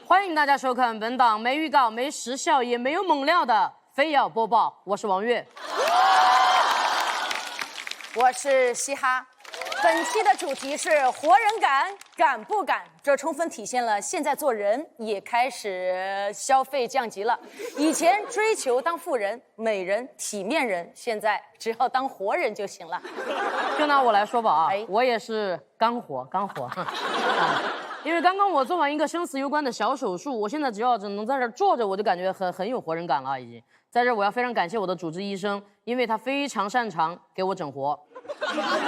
欢迎大家收看本档没预告、没时效也没有猛料的非要播报，我是王悦，我是嘻哈。本期的主题是活人感，敢不敢？这充分体现了现在做人也开始消费降级了。以前追求当富人、美人、体面人，现在只要当活人就行了。就拿我来说吧啊，我也是刚活。因为刚刚我做完一个生死攸关的小手术，我现在只要能在这儿坐着，我就感觉很有活人感了已经。在这儿我要非常感谢我的主治医生，因为他非常擅长给我整活。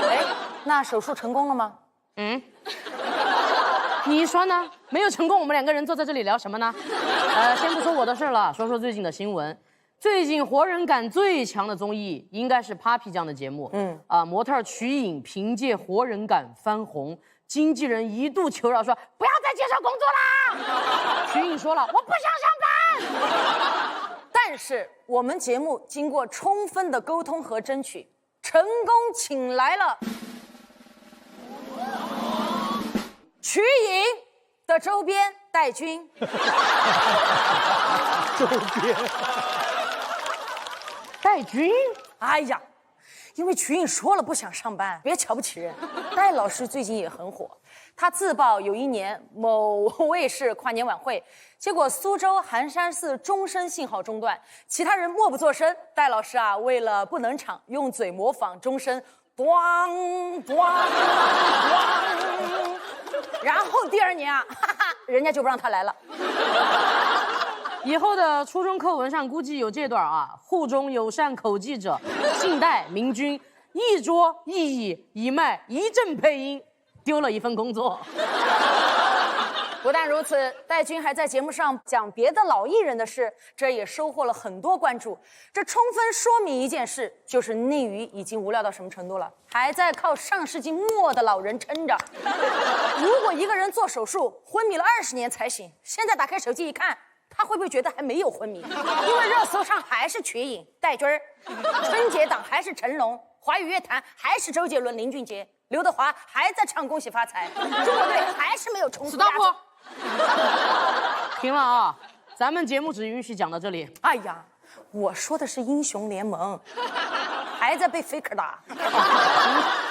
哎，那手术成功了吗？你说呢？没有成功，我们两个人坐在这里聊什么呢？先不说我的事了，说说最近的新闻。最近活人感最强的综艺应该是 Papi 酱的节目。模特瞿颖凭借活人感翻红，经纪人一度求饶说不要再接受工作啦。瞿颖说了我不想上班。但是我们节目经过充分的沟通和争取，成功请来了瞿颖的周边带军。周边带军？哎呀，因为瞿颖说了不想上班，别瞧不起人。戴老师最近也很火，他自曝有一年某卫视跨年晚会，结果苏州寒山寺钟声信号中断，其他人默不作声。戴老师啊，为了不能唱，用嘴模仿钟声，咣咣咣。然后第二年啊，人家就不让他来了。以后的初中课文上估计有这段啊：沪中有善口技者，姓戴名君，一桌一椅一脉一阵配音，丢了一份工作。不但如此，戴军还在节目上讲别的老艺人的事，这也收获了很多关注。这充分说明一件事，就是内娱已经无聊到什么程度了，还在靠上世纪末的老人撑着。如果一个人做手术昏迷了20年才醒，现在打开手机一看，他会不会觉得还没有昏迷？因为热搜上还是瞿颖、戴军儿，春节档还是成龙，华语乐坛还是周杰伦、林俊杰，刘德华还在唱恭喜发财，中国队还是没有重出亚洲。停了啊！咱们节目只允许讲到这里。哎呀，我说的是英雄联盟，还在被 faker 打。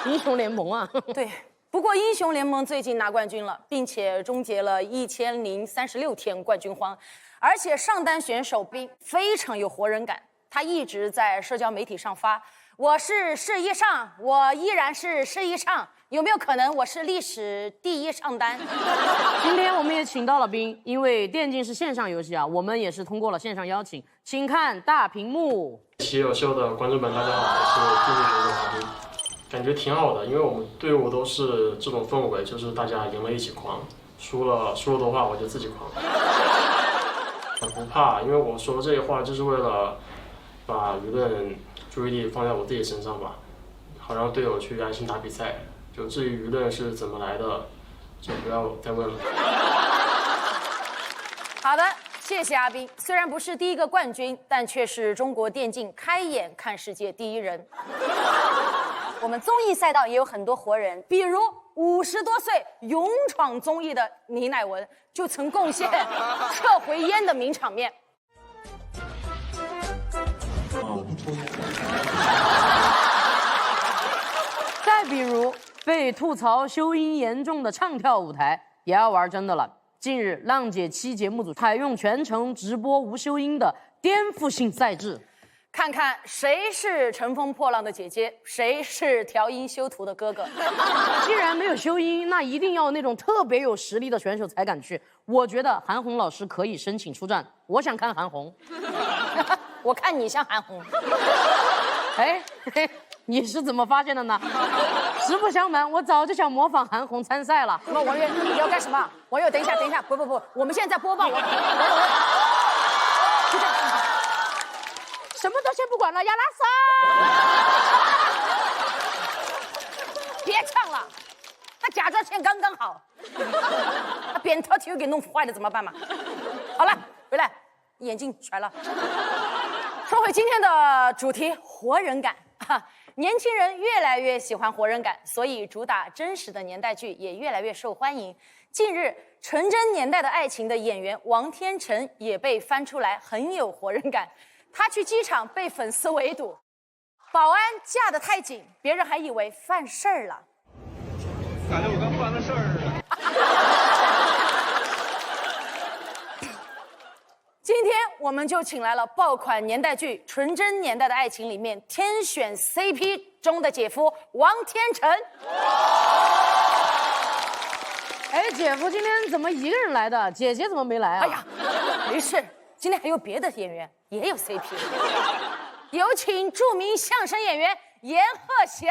英雄联盟啊！对，不过英雄联盟最近拿冠军了，并且终结了1036天冠军荒，而且上单选手兵非常有活人感，他一直在社交媒体上发：我是世一上，我依然是世一上。有没有可能我是历史第一上单？今天我们也请到了兵，因为电竞是线上游戏啊，我们也是通过了线上邀请，请看大屏幕。喜有秀的观众们，大家好，我是电竞选手华兵，感觉挺好的，因为我们队伍都是这种氛围，就是大家赢了一起狂，输了的话我就自己狂。我不怕，因为我说这些话就是为了把舆论注意力放在我自己身上吧，好让队友去安心打比赛。就至于舆论是怎么来的，就不要再问了。好的，谢谢阿斌。虽然不是第一个冠军，但却是中国电竞开眼看世界第一人。我们综艺赛道也有很多活人，比如50多岁勇闯综艺的倪乃文，就曾贡献撤回烟的名场面。再比如被吐槽修音严重的唱跳舞台，也要玩真的了。近日，浪姐7节目组采用全程直播无修音的颠覆性赛制，看看谁是乘风破浪的姐姐，谁是调音修图的哥哥。既然没有修音，那一定要那种特别有实力的选手才敢去。我觉得韩红老师可以申请出战，我想看韩红。我看你像韩红。哎，你是怎么发现的呢？实不相瞒，我早就想模仿韩红参赛了。什么王悦，你要干什么？王悦，等一下，不，我们现在在播报。什么都先不管了，亚拉桑。别唱了，他甲状腺刚刚好，他扁桃体又给弄坏了，怎么办嘛？好了，回来，眼镜甩了。说回今天的主题，活人感。年轻人越来越喜欢活人感，所以主打真实的年代剧也越来越受欢迎。近日，纯真年代的爱情》的演员王天成也被翻出来，很有活人感。他去机场被粉丝围堵，保安架得太紧，别人还以为犯事儿了。感觉我刚犯了事儿似的。今天我们就请来了爆款年代剧《纯真年代的爱情》里面天选 CP 中的姐夫王天成。哎，姐夫今天怎么一个人来的？姐姐怎么没来啊？哎呀，没事，今天还有别的演员也有 CP。有请著名相声演员阎鹤祥。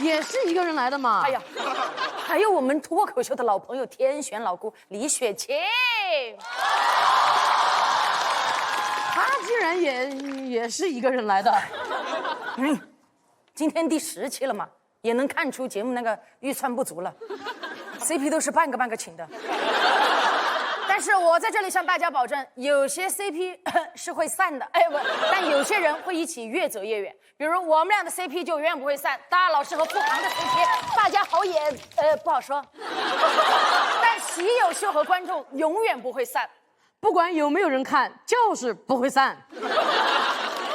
也是一个人来的嘛？哎呀，还有我们脱口秀的老朋友天选老姑李雪琴。他竟然也是一个人来的。今天第10期了嘛，也能看出节目那个预算不足了，CP 都是半个请的。但是我在这里向大家保证，有些 CP 是会散的，哎不，但有些人会一起越走越远。比如我们俩的 CP 就永远不会散，大老师和付航的 CP， 大家好也不好说。但喜友秀和观众永远不会散，不管有没有人看，就是不会散。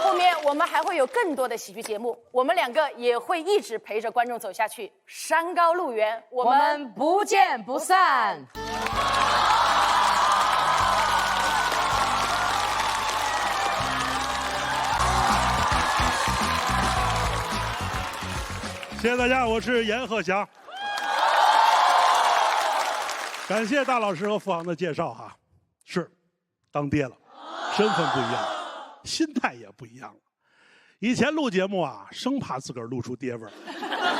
后面我们还会有更多的喜剧节目，我们两个也会一直陪着观众走下去。山高路远，我们不见不散。谢谢大家，我是阎鹤祥。感谢大老师和付航的介绍哈，是，当爹了，身份不一样，心态也不一样了。以前录节目啊，生怕自个儿录出爹味儿，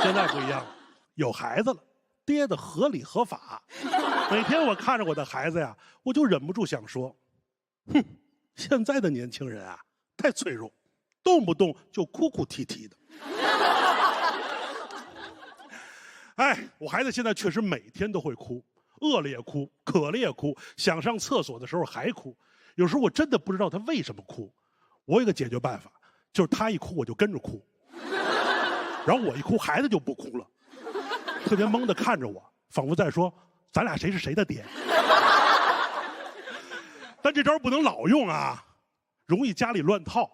现在不一样了，有孩子了，爹的合理合法。每天我看着我的孩子呀，我就忍不住想说，哼，现在的年轻人啊，太脆弱，动不动就哭哭啼啼的。哎，我孩子现在确实每天都会哭，饿了也哭，渴了也哭，想上厕所的时候还哭。有时候我真的不知道他为什么哭。我有个解决办法，就是他一哭我就跟着哭，然后我一哭孩子就不哭了，特别懵地看着我，仿佛在说咱俩谁是谁的爹。但这招不能老用啊，容易家里乱套。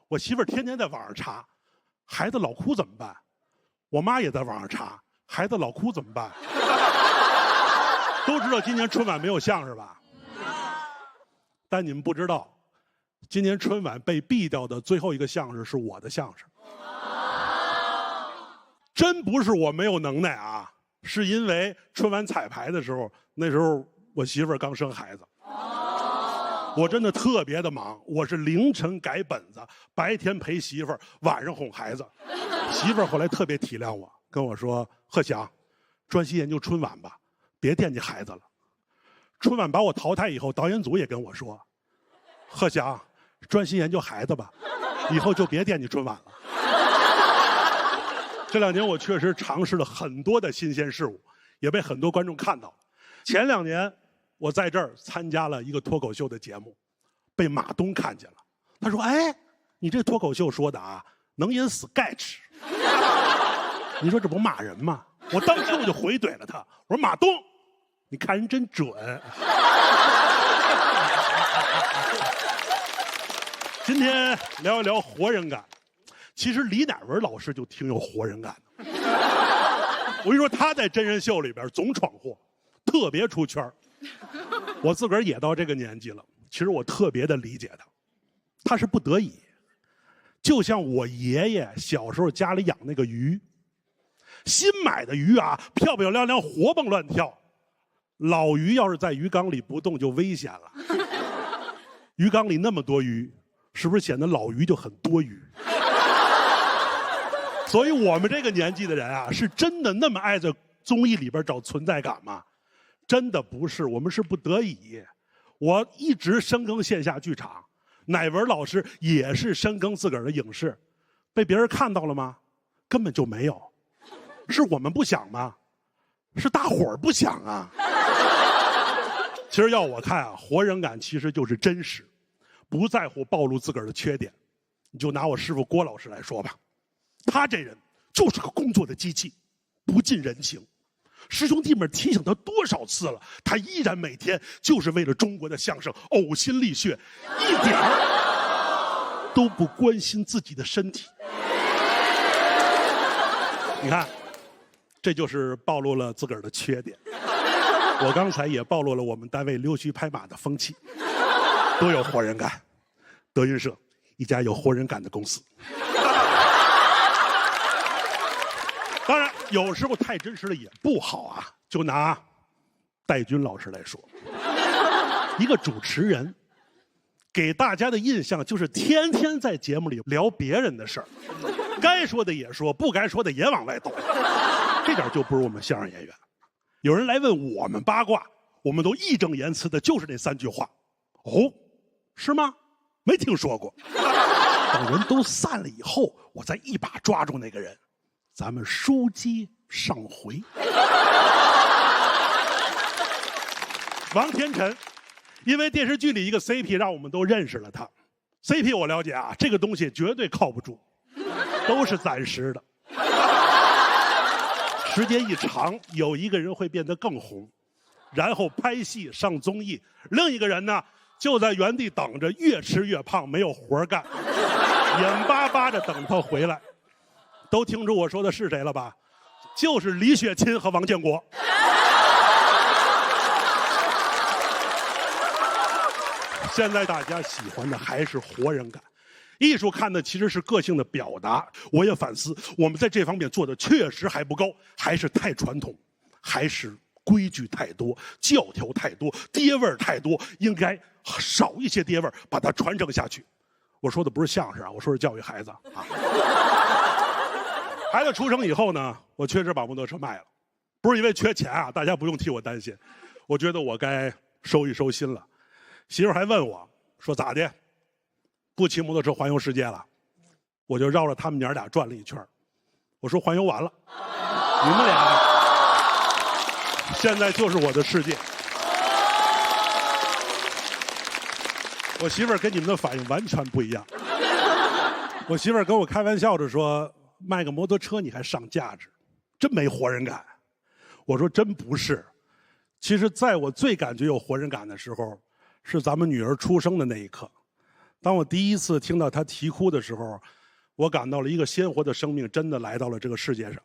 我媳妇儿天天在网上查，孩子老哭怎么办？我妈也在网上查，孩子老哭怎么办？都知道今年春晚没有相声吧？但你们不知道，今年春晚被毙掉的最后一个相声是我的相声。真不是我没有能耐啊，是因为春晚彩排的时候，那时候我媳妇儿刚生孩子，我真的特别的忙，我是凌晨改本子，白天陪媳妇儿，晚上哄孩子。媳妇儿后来特别体谅我，跟我说：“鹤翔，专心研究春晚吧，别惦记孩子了。”春晚把我淘汰以后，导演组也跟我说：“鹤翔，专心研究孩子吧，以后就别惦记春晚了。”这2年我确实尝试了很多的新鲜事物，也被很多观众看到了。前2年我在这儿参加了一个脱口秀的节目，被马东看见了，他说：“哎，你这脱口秀说的啊，能演sketch。”你说这不骂人吗？我当时我就回怼了他，我说：“马东，你看人真准。”今天聊一聊活人感。其实李乃文老师就挺有活人感的。我跟你说，他在真人秀里边总闯祸，特别出圈。我自个儿也到这个年纪了，其实我特别的理解他，他是不得已。就像我爷爷小时候家里养那个鱼，新买的鱼啊，漂漂亮亮，活蹦乱跳。老鱼要是在鱼缸里不动就危险了。鱼缸里那么多鱼，是不是显得老鱼就很多余？所以我们这个年纪的人啊，是真的那么爱在综艺里边找存在感吗？真的不是，我们是不得已。我一直深耕线下剧场，乃文老师也是深耕自个儿的影视，被别人看到了吗？根本就没有。是我们不想吗？是大伙儿不想啊。其实要我看啊，活人感其实就是真实，不在乎暴露自个儿的缺点。你就拿我师傅郭老师来说吧，他这人就是个工作的机器，不近人情。师兄弟们提醒他多少次了，他依然每天就是为了中国的相声呕心沥血，一点儿都不关心自己的身体。你看，这就是暴露了自个儿的缺点。我刚才也暴露了我们单位溜须拍马的风气，都有活人感。德云社，一家有活人感的公司。当然，有时候太真实了也不好啊。就拿戴军老师来说，一个主持人，给大家的印象就是天天在节目里聊别人的事儿，该说的也说，不该说的也往外抖，这点就不如我们相声演员。有人来问我们八卦，我们都义正言辞的就是那3句话。哦，是吗？没听说过。等人都散了以后，我再一把抓住那个人，咱们书接上回。王天辰，因为电视剧里一个 CP 让我们都认识了他。CP 我了解啊，这个东西绝对靠不住，都是暂时的。时间一长，有一个人会变得更红，然后拍戏上综艺，另一个人呢就在原地等着，越吃越胖，没有活干，眼巴巴的等他回来。都听出我说的是谁了吧？就是李雪琴和王建国。现在大家喜欢的还是活人感，艺术看的其实是个性的表达。我也反思，我们在这方面做的确实还不够，还是太传统，还是规矩太多，教条太多，爹味儿太多，应该少一些爹味儿，把它传承下去。我说的不是相声啊，我说是教育孩子啊。孩子出生以后呢，我确实把摩托车卖了，不是因为缺钱啊，大家不用替我担心。我觉得我该收一收心了。媳妇还问我说咋的，不骑摩托车环游世界了？我就绕着他们娘俩转了一圈。我说环游完了，你们俩现在就是我的世界。我媳妇儿跟你们的反应完全不一样。我媳妇儿跟我开玩笑着说，卖个摩托车你还上价值，真没活人感。我说真不是，其实在我最感觉有活人感的时候，是咱们女儿出生的那一刻。当我第一次听到她啼哭的时候，我感到了一个鲜活的生命真的来到了这个世界上。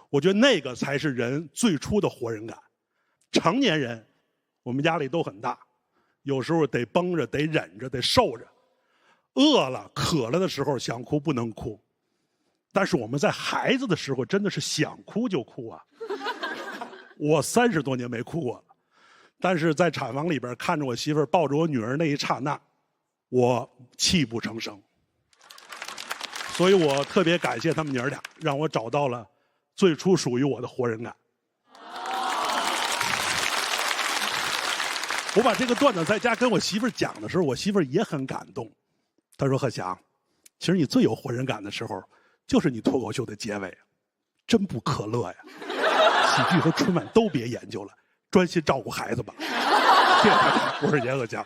我觉得那个才是人最初的活人感。成年人，我们压力都很大，有时候得绷着，得忍着，得受着。饿了、渴了的时候想哭不能哭，但是我们在孩子的时候真的是想哭就哭啊。我30多年没哭过了，但是在产房里边看着我媳妇儿抱着我女儿那一刹那，我泣不成声。所以我特别感谢他们娘俩，让我找到了最初属于我的活人感。我把这个段子在家跟我媳妇儿讲的时候，我媳妇儿也很感动。她说：“贺翔，其实你最有活人感的时候，就是你脱口秀的结尾，真不可乐呀！喜剧和春晚都别研究了，专心照顾孩子吧。”谢谢大家，我是严鹤翔。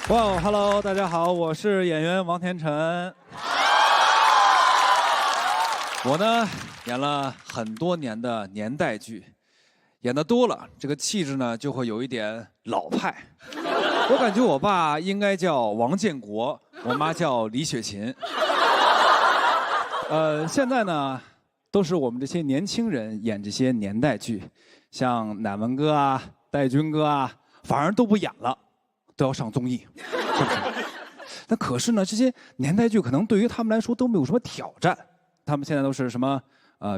哇 ，Hello， 大家好，我是演员王天辰。我呢演了很多年的年代剧，演得多了，这个气质呢就会有一点老派。我感觉我爸应该叫王建国，我妈叫李雪琴。现在呢，都是我们这些年轻人演这些年代剧，像乃文哥啊、戴军哥啊，反而都不演了，都要上综艺，是不是？那可是呢，这些年代剧可能对于他们来说都没有什么挑战。他们现在都是什么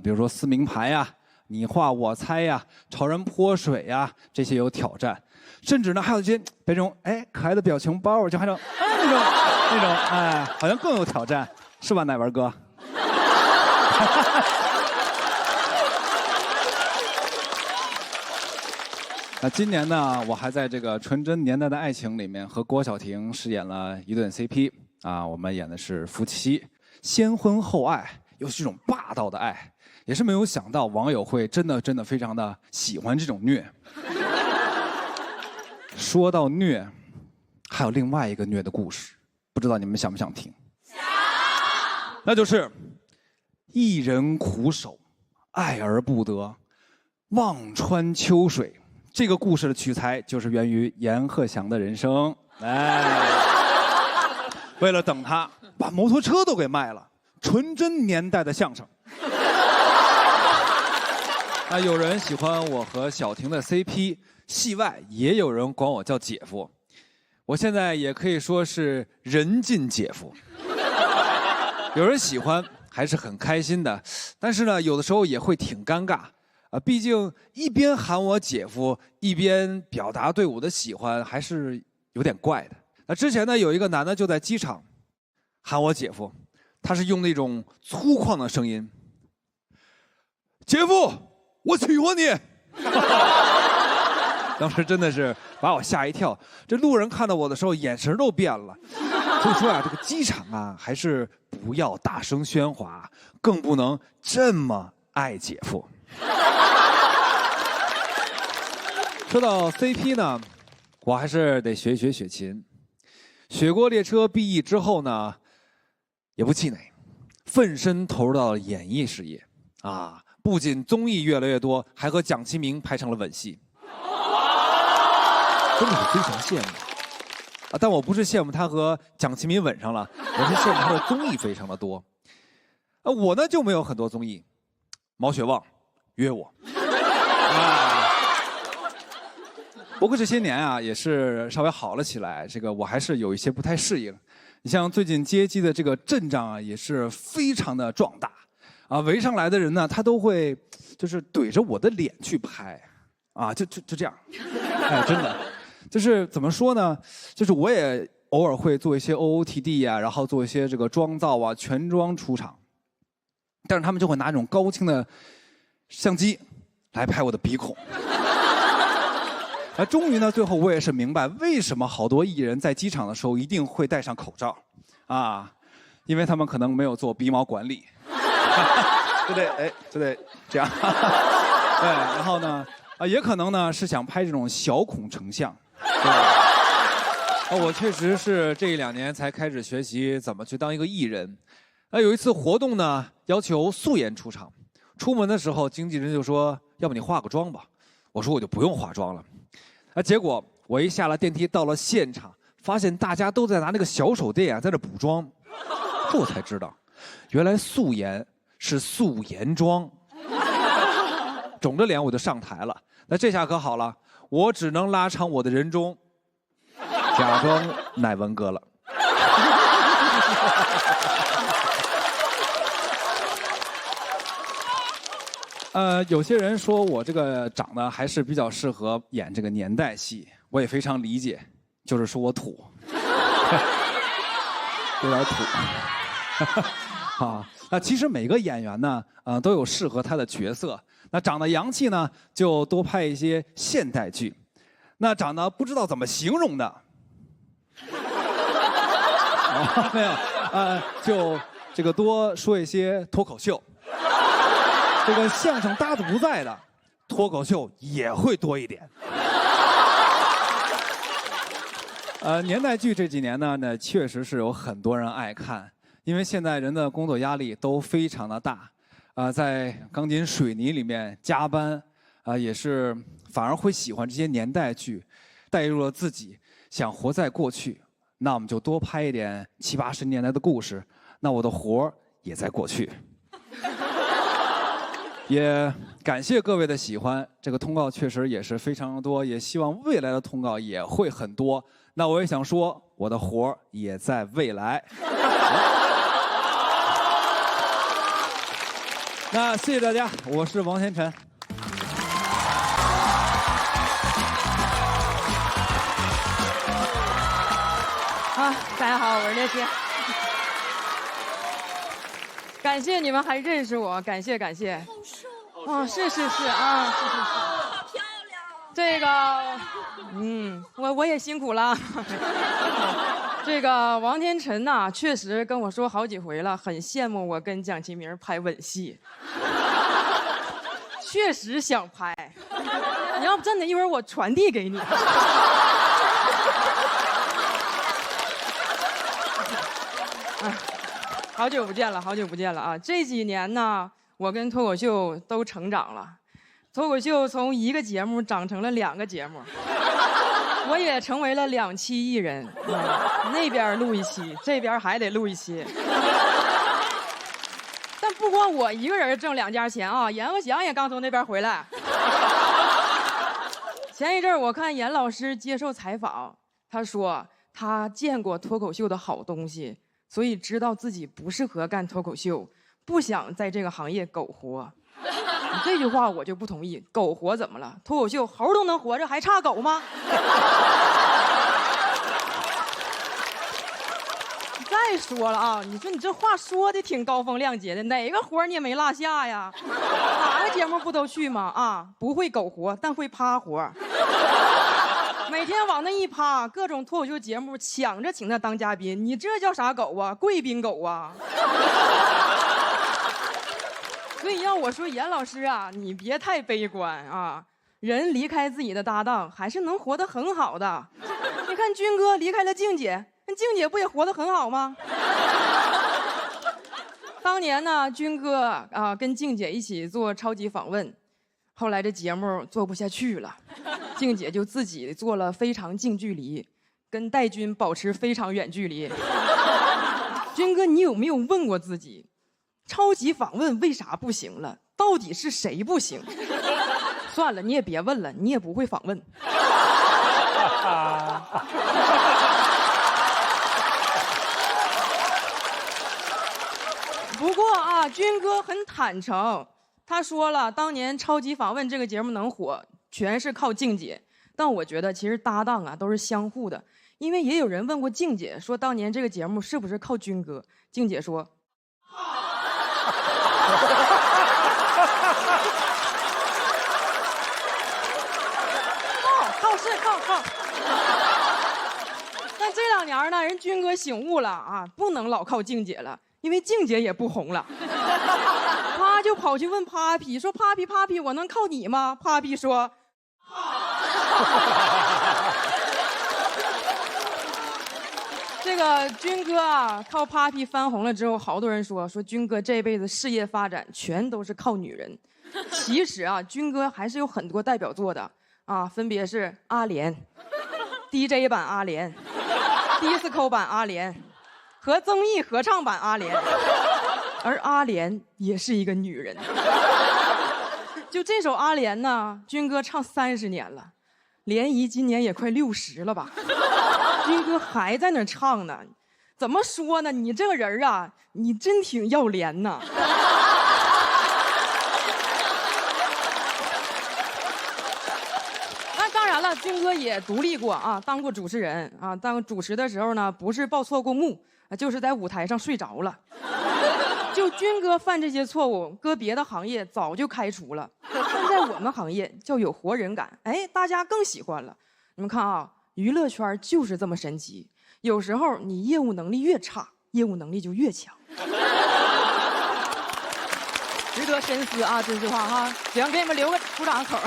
比如说撕名牌呀、你画我猜呀、朝人泼水呀，这些有挑战。甚至呢，还有一些这种可爱的表情包，就还有那种好像更有挑战，是吧，乃文哥？今年呢，我还在这个《纯真年代的爱情》里面和郭晓婷饰演了一对 CP 啊，我们演的是夫妻，先婚后爱，又是这种霸道的爱，也是没有想到网友会真的非常的喜欢这种虐。说到虐，还有另外一个虐的故事，不知道你们想不想听？想。那就是一人苦守，爱而不得，望穿秋水。这个故事的取材就是源于阎鹤祥的人生。为了等他，把摩托车都给卖了，纯真年代的相声。有人喜欢我和小婷的 CP， 戏外也有人管我叫姐夫。我现在也可以说是人尽姐夫。有人喜欢还是很开心的，但是呢，有的时候也会挺尴尬。毕竟一边喊我姐夫，一边表达对我的喜欢，还是有点怪的。那之前呢，有一个男的就在机场喊我姐夫，他是用那种粗犷的声音：“姐夫，我喜欢你。”当时真的是把我吓一跳，这路人看到我的时候眼神都变了。所以说啊，这个机场啊，还是不要大声喧哗，更不能这么爱姐夫。说到 CP 呢，我还是得学一学雪琴。雪国列车毕业之后呢，也不气馁，奋身投入到了演艺事业啊！不仅综艺越来越多，还和蒋奇明拍成了吻戏，真的是非常羡慕啊！但我不是羡慕他和蒋奇明吻上了，我是羡慕他的综艺非常的多。我呢就没有很多综艺，毛血旺约我。不过这些年啊，也是稍微好了起来，这个我还是有一些不太适应。你像最近接机的这个阵仗啊，也是非常的壮大，啊，围上来的人呢，他都会就是怼着我的脸去拍，啊，就这样，哎，真的，就是怎么说呢？就是我也偶尔会做一些 OOTD 啊，然后做一些这个妆造啊，全妆出场，但是他们就会拿这种高清的相机来拍我的鼻孔。终于呢，最后我也是明白为什么好多艺人在机场的时候一定会戴上口罩，啊，因为他们可能没有做鼻毛管理，就得这样，对，然后呢，也可能呢是想拍这种小孔成像，对，我确实是这1-2年才开始学习怎么去当一个艺人，有一次活动呢要求素颜出场，出门的时候经纪人就说，要不你化个妆吧，我说我就不用化妆了。结果我一下了电梯到了现场，发现大家都在拿那个小手电啊在那补妆，这我才知道，原来素颜是素颜妆。肿着脸我就上台了，那这下可好了，我只能拉长我的人中，假装乃文哥了。有些人说我这个长得还是比较适合演这个年代戏，我也非常理解，就是说我土，有点土。啊，那其实每个演员呢，都有适合他的角色。那长得洋气呢，就多拍一些现代剧；那长得不知道怎么形容的，没有，就这个多说一些脱口秀。这个相声搭子不在的，脱口秀也会多一点。年代剧这几年呢，确实是有很多人爱看，因为现在人的工作压力都非常的大，在钢筋水泥里面加班，也是反而会喜欢这些年代剧，带入了自己，想活在过去，那我们就多拍一点70、80年代的故事，那我的活儿也在过去。也感谢各位的喜欢，这个通告确实也是非常的多，也希望未来的通告也会很多。那我也想说，我的活儿也在未来。那谢谢大家，我是王天辰。大家好，我是刘星。感谢你们还认识我，感谢。啊，是啊，是。漂亮。这个，我也辛苦了。这个王天辰呐，确实跟我说好几回了，很羡慕我跟蒋奇明拍吻戏。确实想拍，你要不真的，一会儿我传递给你。好久不见了啊！这几年呢，我跟脱口秀都成长了，脱口秀从一个节目长成了2个节目，我也成为了2期艺人，那边录1期，这边还得录1期。但不光我一个人挣2家钱啊，阎鹤祥也刚从那边回来。前一阵我看阎老师接受采访，他说他见过脱口秀的好东西，所以知道自己不适合干脱口秀，不想在这个行业苟活。这句话我就不同意，苟活怎么了？脱口秀猴都能活着，还差狗吗？再说了啊，你说你这话说的挺高风亮节的，哪个活你也没落下呀？哪个节目不都去吗？啊，不会苟活，但会趴活。每天往那一趴，各种脱口秀节目抢着请他当嘉宾，你这叫啥狗啊？贵宾狗啊！所以要我说，严老师啊，你别太悲观啊。人离开自己的搭档，还是能活得很好的。你看军哥离开了静姐，那静姐不也活得很好吗？当年呢，军哥啊跟静姐一起做超级访问，后来这节目做不下去了，静姐就自己做了非常近距离，跟戴军保持非常远距离。军哥，你有没有问过自己，超级访问为啥不行了？到底是谁不行？算了，你也别问了，你也不会访问。不过啊，军哥很坦诚，他说了，当年超级访问这个节目能火，全是靠静姐。但我觉得其实搭档啊都是相互的，因为也有人问过静姐，说当年这个节目是不是靠军哥？静姐说。靠！但这2年呢，人军哥醒悟了啊，不能老靠静姐了，因为静姐也不红了。他就跑去问 Papi 说 ：“Papi， 我能靠你吗 ？”Papi 说：“这个军哥啊，靠 Papi 翻红了之后，好多人说军哥这辈子事业发展全都是靠女人。其实啊，军哥还是有很多代表作的。”啊，分别是阿莲、DJ 版阿莲、Disco 版阿莲和综艺合唱版阿莲，而阿莲也是一个女人。就这首阿莲呢，军哥唱30年了，莲姨今年也快60了吧，军哥还在那唱呢。怎么说呢？你这个人啊，你真挺要脸呐。当然了，军哥也独立过啊，当过主持人啊。当主持的时候呢，不是报错过幕，就是在舞台上睡着了。就军哥犯这些错误，搁别的行业早就开除了，但在我们行业叫有活人感，哎，大家更喜欢了。你们看啊，娱乐圈就是这么神奇，有时候你业务能力越差，业务能力就越强。值得深思啊，这句话哈。行，给你们留个鼓掌口。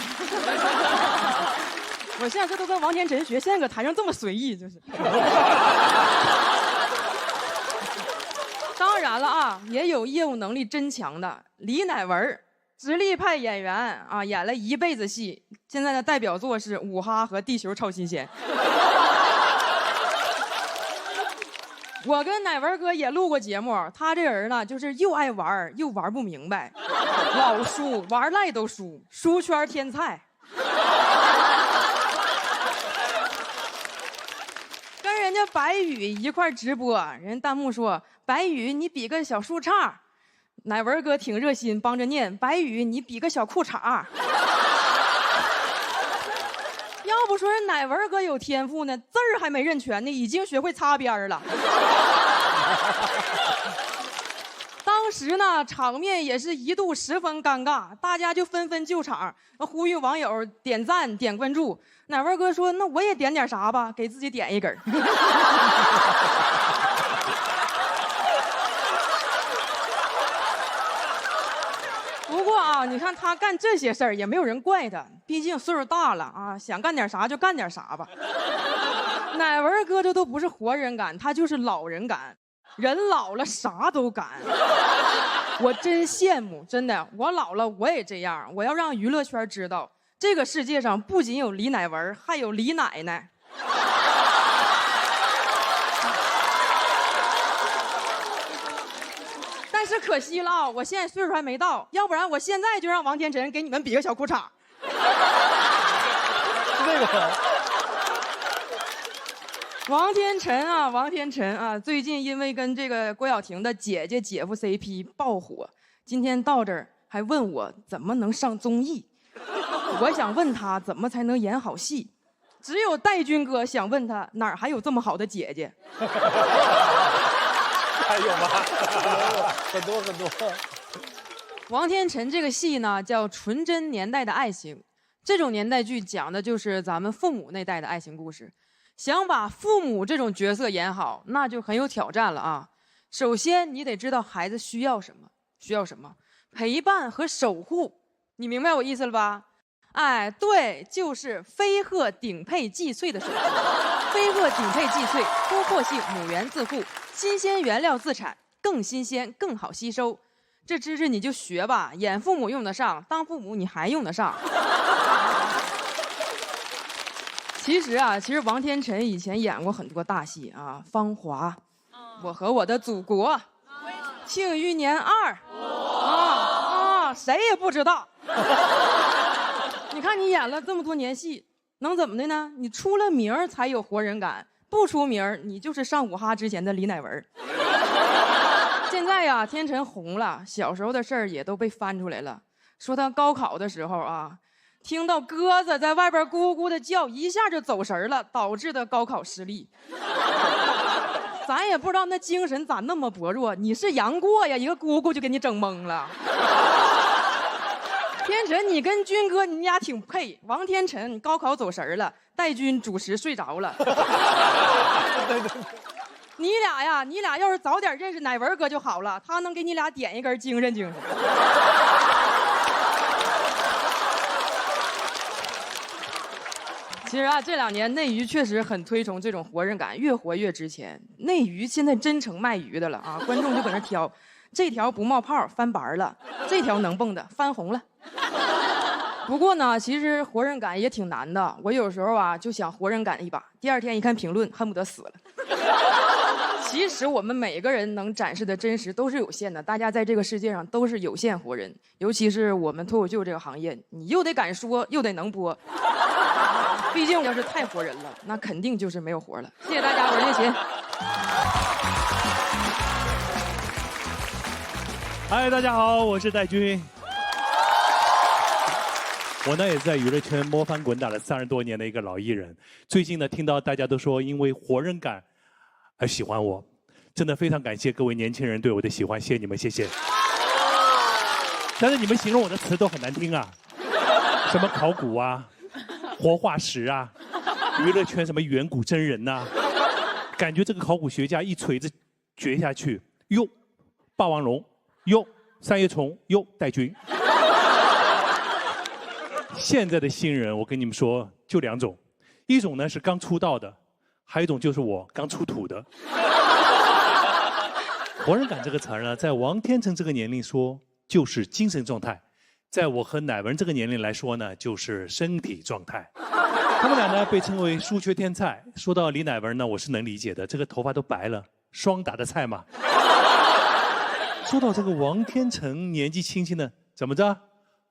我现在这都跟王天辰学，现在搁台上这么随意，就是。当然了啊，也有业务能力真强的李乃文，实力派演员啊，演了一辈子戏，现在的代表作是《五哈》和《地球超新鲜》。我跟乃文哥也录过节目，他这人呢，就是又爱玩又玩不明白，老输，玩赖都输，输圈天菜。跟人家白宇一块直播，人弹幕说：“白宇，你比个小树杈。”乃文哥挺热心，帮着念：“白宇，你比个小裤衩。”要不说人乃文哥有天赋呢，字儿还没认全呢，已经学会擦边了。当时呢，场面也是一度十分尴尬，大家就纷纷救场，呼吁网友点赞、点关注。乃文哥说：“那我也点点啥吧，给自己点一根。”不过啊，你看他干这些事儿也没有人怪他，毕竟岁数大了啊，想干点啥就干点啥吧。乃文哥这都不是活人感，他就是老人感，人老了啥都敢。我真羡慕，真的，我老了我也这样。我要让娱乐圈知道，这个世界上不仅有李乃文，还有李奶奶。但是可惜了啊，我现在岁数还没到，要不然我现在就让王天辰给你们比个小裤衩。那个。王天辰啊，最近因为跟这个郭晓婷的姐姐姐夫 CP 爆火，今天到这儿还问我怎么能上综艺。我想问他怎么才能演好戏，只有戴军哥想问他哪儿还有这么好的姐姐。还有吗？很多。王天辰这个戏呢叫《纯真年代的爱情》，这种年代剧讲的就是咱们父母那代的爱情故事。想把父母这种角色演好，那就很有挑战了啊！首先，你得知道孩子需要什么，陪伴和守护，你明白我意思了吧？哎，对，就是飞鹤顶配荠脆的守护。飞鹤顶配荠脆，突破性母源自护，新鲜原料自产，更新鲜，更好吸收。这知识你就学吧，演父母用得上，当父母你还用得上。其实王天辰以前演过很多大戏啊，《芳华》，我和我的祖国，《庆余年2》，谁也不知道。你看你演了这么多年戏，能怎么的呢？你出了名儿才有活人感，不出名儿你就是上午哈之前的李乃文。现在呀，天辰红了，小时候的事儿也都被翻出来了，说他高考的时候啊。听到鸽子在外边咕咕的叫，一下就走神了，导致的高考失利。咱也不知道那精神咋那么薄弱，你是杨过呀，一个咕咕就给你整懵了。天辰，你跟军哥你俩挺配。王天辰，你高考走神了，戴军主持睡着了。你俩要是早点认识乃文哥就好了，他能给你俩点一根精神。其实这2年内娱确实很推崇这种活人感，越活越值钱。内娱现在真成卖鱼的了啊！观众就搁那挑，这条不冒泡翻白了，这条能蹦的翻红了。不过呢，其实活人感也挺难的。我有时候就想活人感一把，第2天一看评论，恨不得死了。其实我们每个人能展示的真实都是有限的，大家在这个世界上都是有限活人，尤其是我们脱口秀这个行业，你又得敢说，又得能播。毕竟要是太活人了，那肯定就是没有活了。谢谢大家，我是叶琴。嗨，大家好，我是戴军。我呢也在娱乐圈摸爬滚打了30多年的一个老艺人。最近呢，听到大家都说因为活人感而喜欢我，真的非常感谢各位年轻人对我的喜欢，谢谢你们，谢谢。但是你们形容我的词都很难听啊，什么考古啊。活化石啊，娱乐圈什么远古真人呐、感觉这个考古学家一锤子掘下去，哟，霸王龙，哟，三叶虫，哟，戴军。现在的新人，我跟你们说，就2种，一种呢是刚出道的，还有一种就是我刚出土的。活人感这个词儿呢，在王天辰这个年龄说就是精神状态。在我和乃文这个年龄来说呢，就是身体状态。他们俩呢被称为数学天才。说到李乃文呢，我是能理解的，这个头发都白了，双打的菜嘛。说到这个王天辰，年纪轻轻的，怎么着，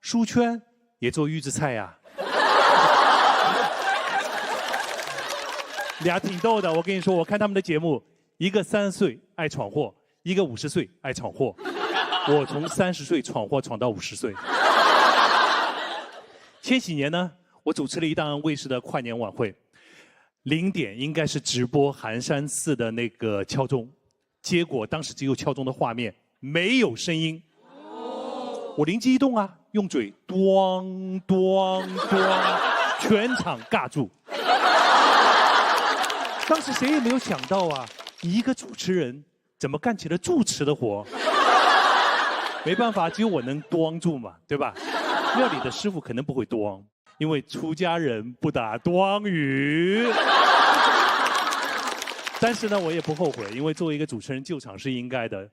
书圈也做预制菜呀？俩挺逗的，我跟你说，我看他们的节目，一个30岁爱闯祸，一个50岁爱闯祸。我从30岁闯祸闯到50岁。前几年呢，我主持了一档卫视的跨年晚会，0点应该是直播寒山寺的那个敲钟，结果当时只有敲钟的画面，没有声音。我灵机一动啊，用嘴咚咚咚，全场尬住。当时谁也没有想到啊，一个主持人怎么干起了主持的活？没办法，只有我能端住嘛，对吧？庙里的师傅可能不会端，因为出家人不打端语。但是呢，我也不后悔，因为作为一个主持人救场是应该的。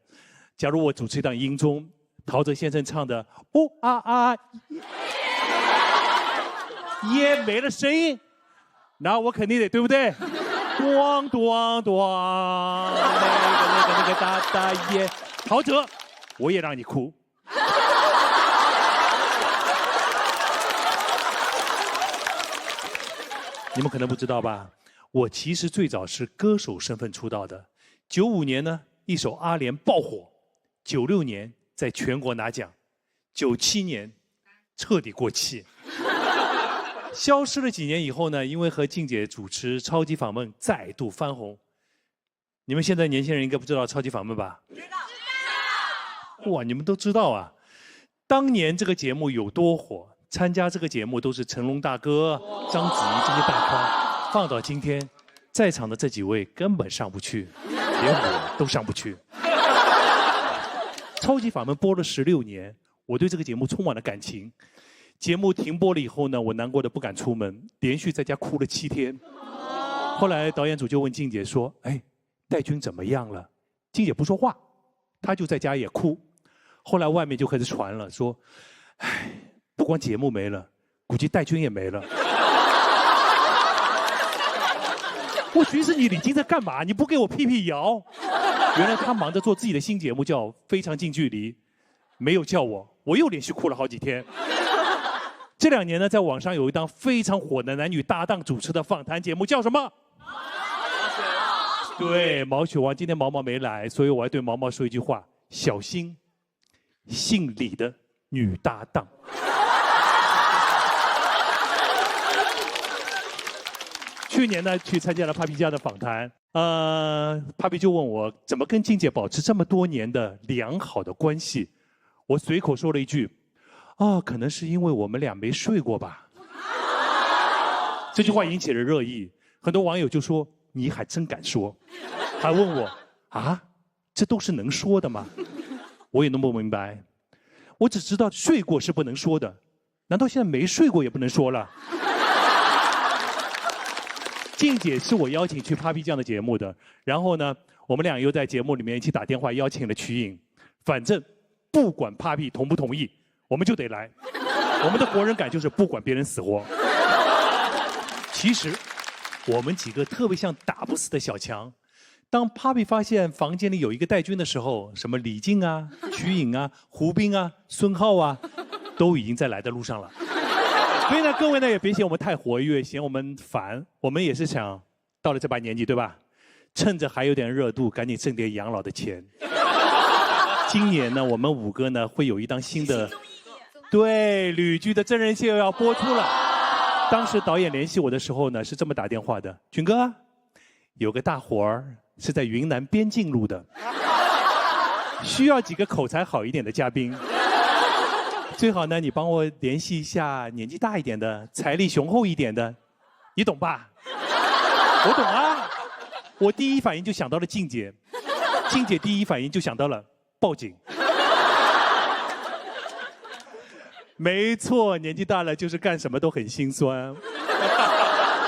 假如我主持一档音综，陶喆先生唱的哦啊啊，耶没了声音，那我肯定得对不对？咣咣咣，那个哒哒耶，陶喆，我也让你哭。你们可能不知道吧，我其实最早是歌手身份出道的。95年呢，一首《阿莲》爆火；96年在全国拿奖；97年彻底过气。消失了几年以后呢，因为和静姐主持《超级访问》再度翻红。你们现在年轻人应该不知道《超级访问》吧？知道。哇，你们都知道啊！当年这个节目有多火？参加这个节目都是成龙大哥、章子怡这些大咖，放到今天，在场的这几位根本上不去，连我都上不去。超级访问播了16年，我对这个节目充满了感情。节目停播了以后呢，我难过的不敢出门，连续在家哭了7天。后来导演组就问静姐说：“哎，戴军怎么样了？”静姐不说话，她就在家也哭。后来外面就开始传了，说：“哎。”不光节目没了，估计戴军也没了。我寻思你李菁在干嘛？你不给我辟辟谣？原来他忙着做自己的新节目，叫《非常近距离》，没有叫我，我又连续哭了好几天。这2年呢，在网上有一档非常火的男女搭档主持的访谈节目，叫什么？毛血旺。对，毛血旺。今天毛毛没来，所以我要对毛毛说一句话：小心，姓李的女搭档。去年呢，去参加了 Papi 家的访谈，Papi 就问我怎么跟静姐保持这么多年的良好的关系，我随口说了一句，可能是因为我们俩没睡过吧。这句话引起了热议，很多网友就说你还真敢说，还问我这都是能说的吗？我也弄不明白，我只知道睡过是不能说的，难道现在没睡过也不能说了？静姐是我邀请去 Papi 酱的节目的，然后呢，我们俩又在节目里面一起打电话邀请了瞿颖，反正不管 Papi 同不同意，我们就得来。我们的活人感就是不管别人死活。其实，我们几个特别像打不死的小强。当 Papi 发现房间里有一个戴军的时候，什么李菁啊、瞿颖啊、胡兵啊、孙浩啊，都已经在来的路上了。所以呢，各位呢也别嫌我们太活跃，嫌我们烦。我们也是想，到了这把年纪，对吧？趁着还有点热度，赶紧挣点养老的钱。今年呢，我们5个呢会有一档新的，对，旅居的真人秀要播出了。当时导演联系我的时候呢，是这么打电话的：军哥，有个大活儿是在云南边境录的，需要几个口才好一点的嘉宾。最好呢，你帮我联系一下年纪大一点的、财力雄厚一点的，你懂吧？我懂啊。我第一反应就想到了静姐，静姐第一反应就想到了报警。没错，年纪大了就是干什么都很心酸。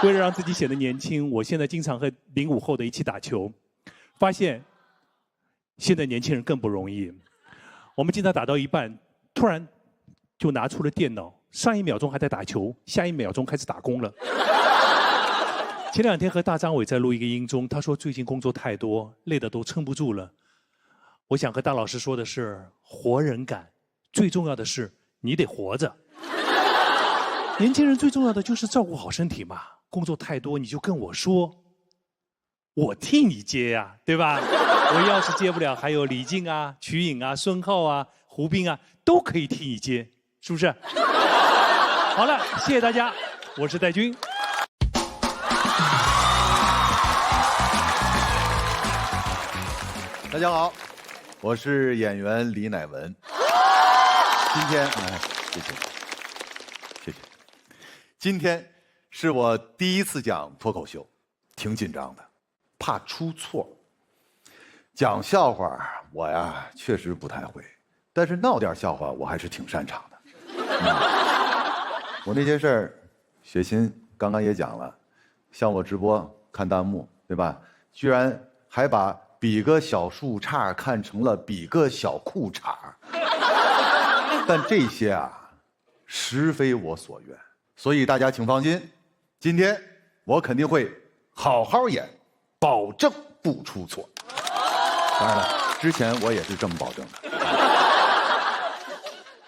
为了让自己显得年轻，我现在经常和05后的一起打球，发现现在年轻人更不容易。我们经常打到一半，突然就拿出了电脑，上1秒钟还在打球，下1秒钟开始打工了。前2天和大张伟在录一个音中，他说最近工作太多，累得都撑不住了。我想和大老师说的是，活人感，最重要的是你得活着。年轻人最重要的就是照顾好身体嘛，工作太多你就跟我说，我替你接呀，对吧？我要是接不了，还有李菁啊、瞿颖啊、孙浩啊、胡兵啊，都可以替你接，是不是？好了，谢谢大家，我是戴军。大家好，我是演员李乃文。今天，谢谢，谢谢。今天是我第一次讲脱口秀，挺紧张的，怕出错。讲笑话我呀确实不太会，但是闹点笑话我还是挺擅长的。我那些事儿，雪琴刚刚也讲了，像我直播看弹幕，对吧？居然还把比个小树杈看成了比个小裤衩。但这些啊，实非我所愿，所以大家请放心，今天我肯定会好好演，保证不出错。当然了，之前我也是这么保证的。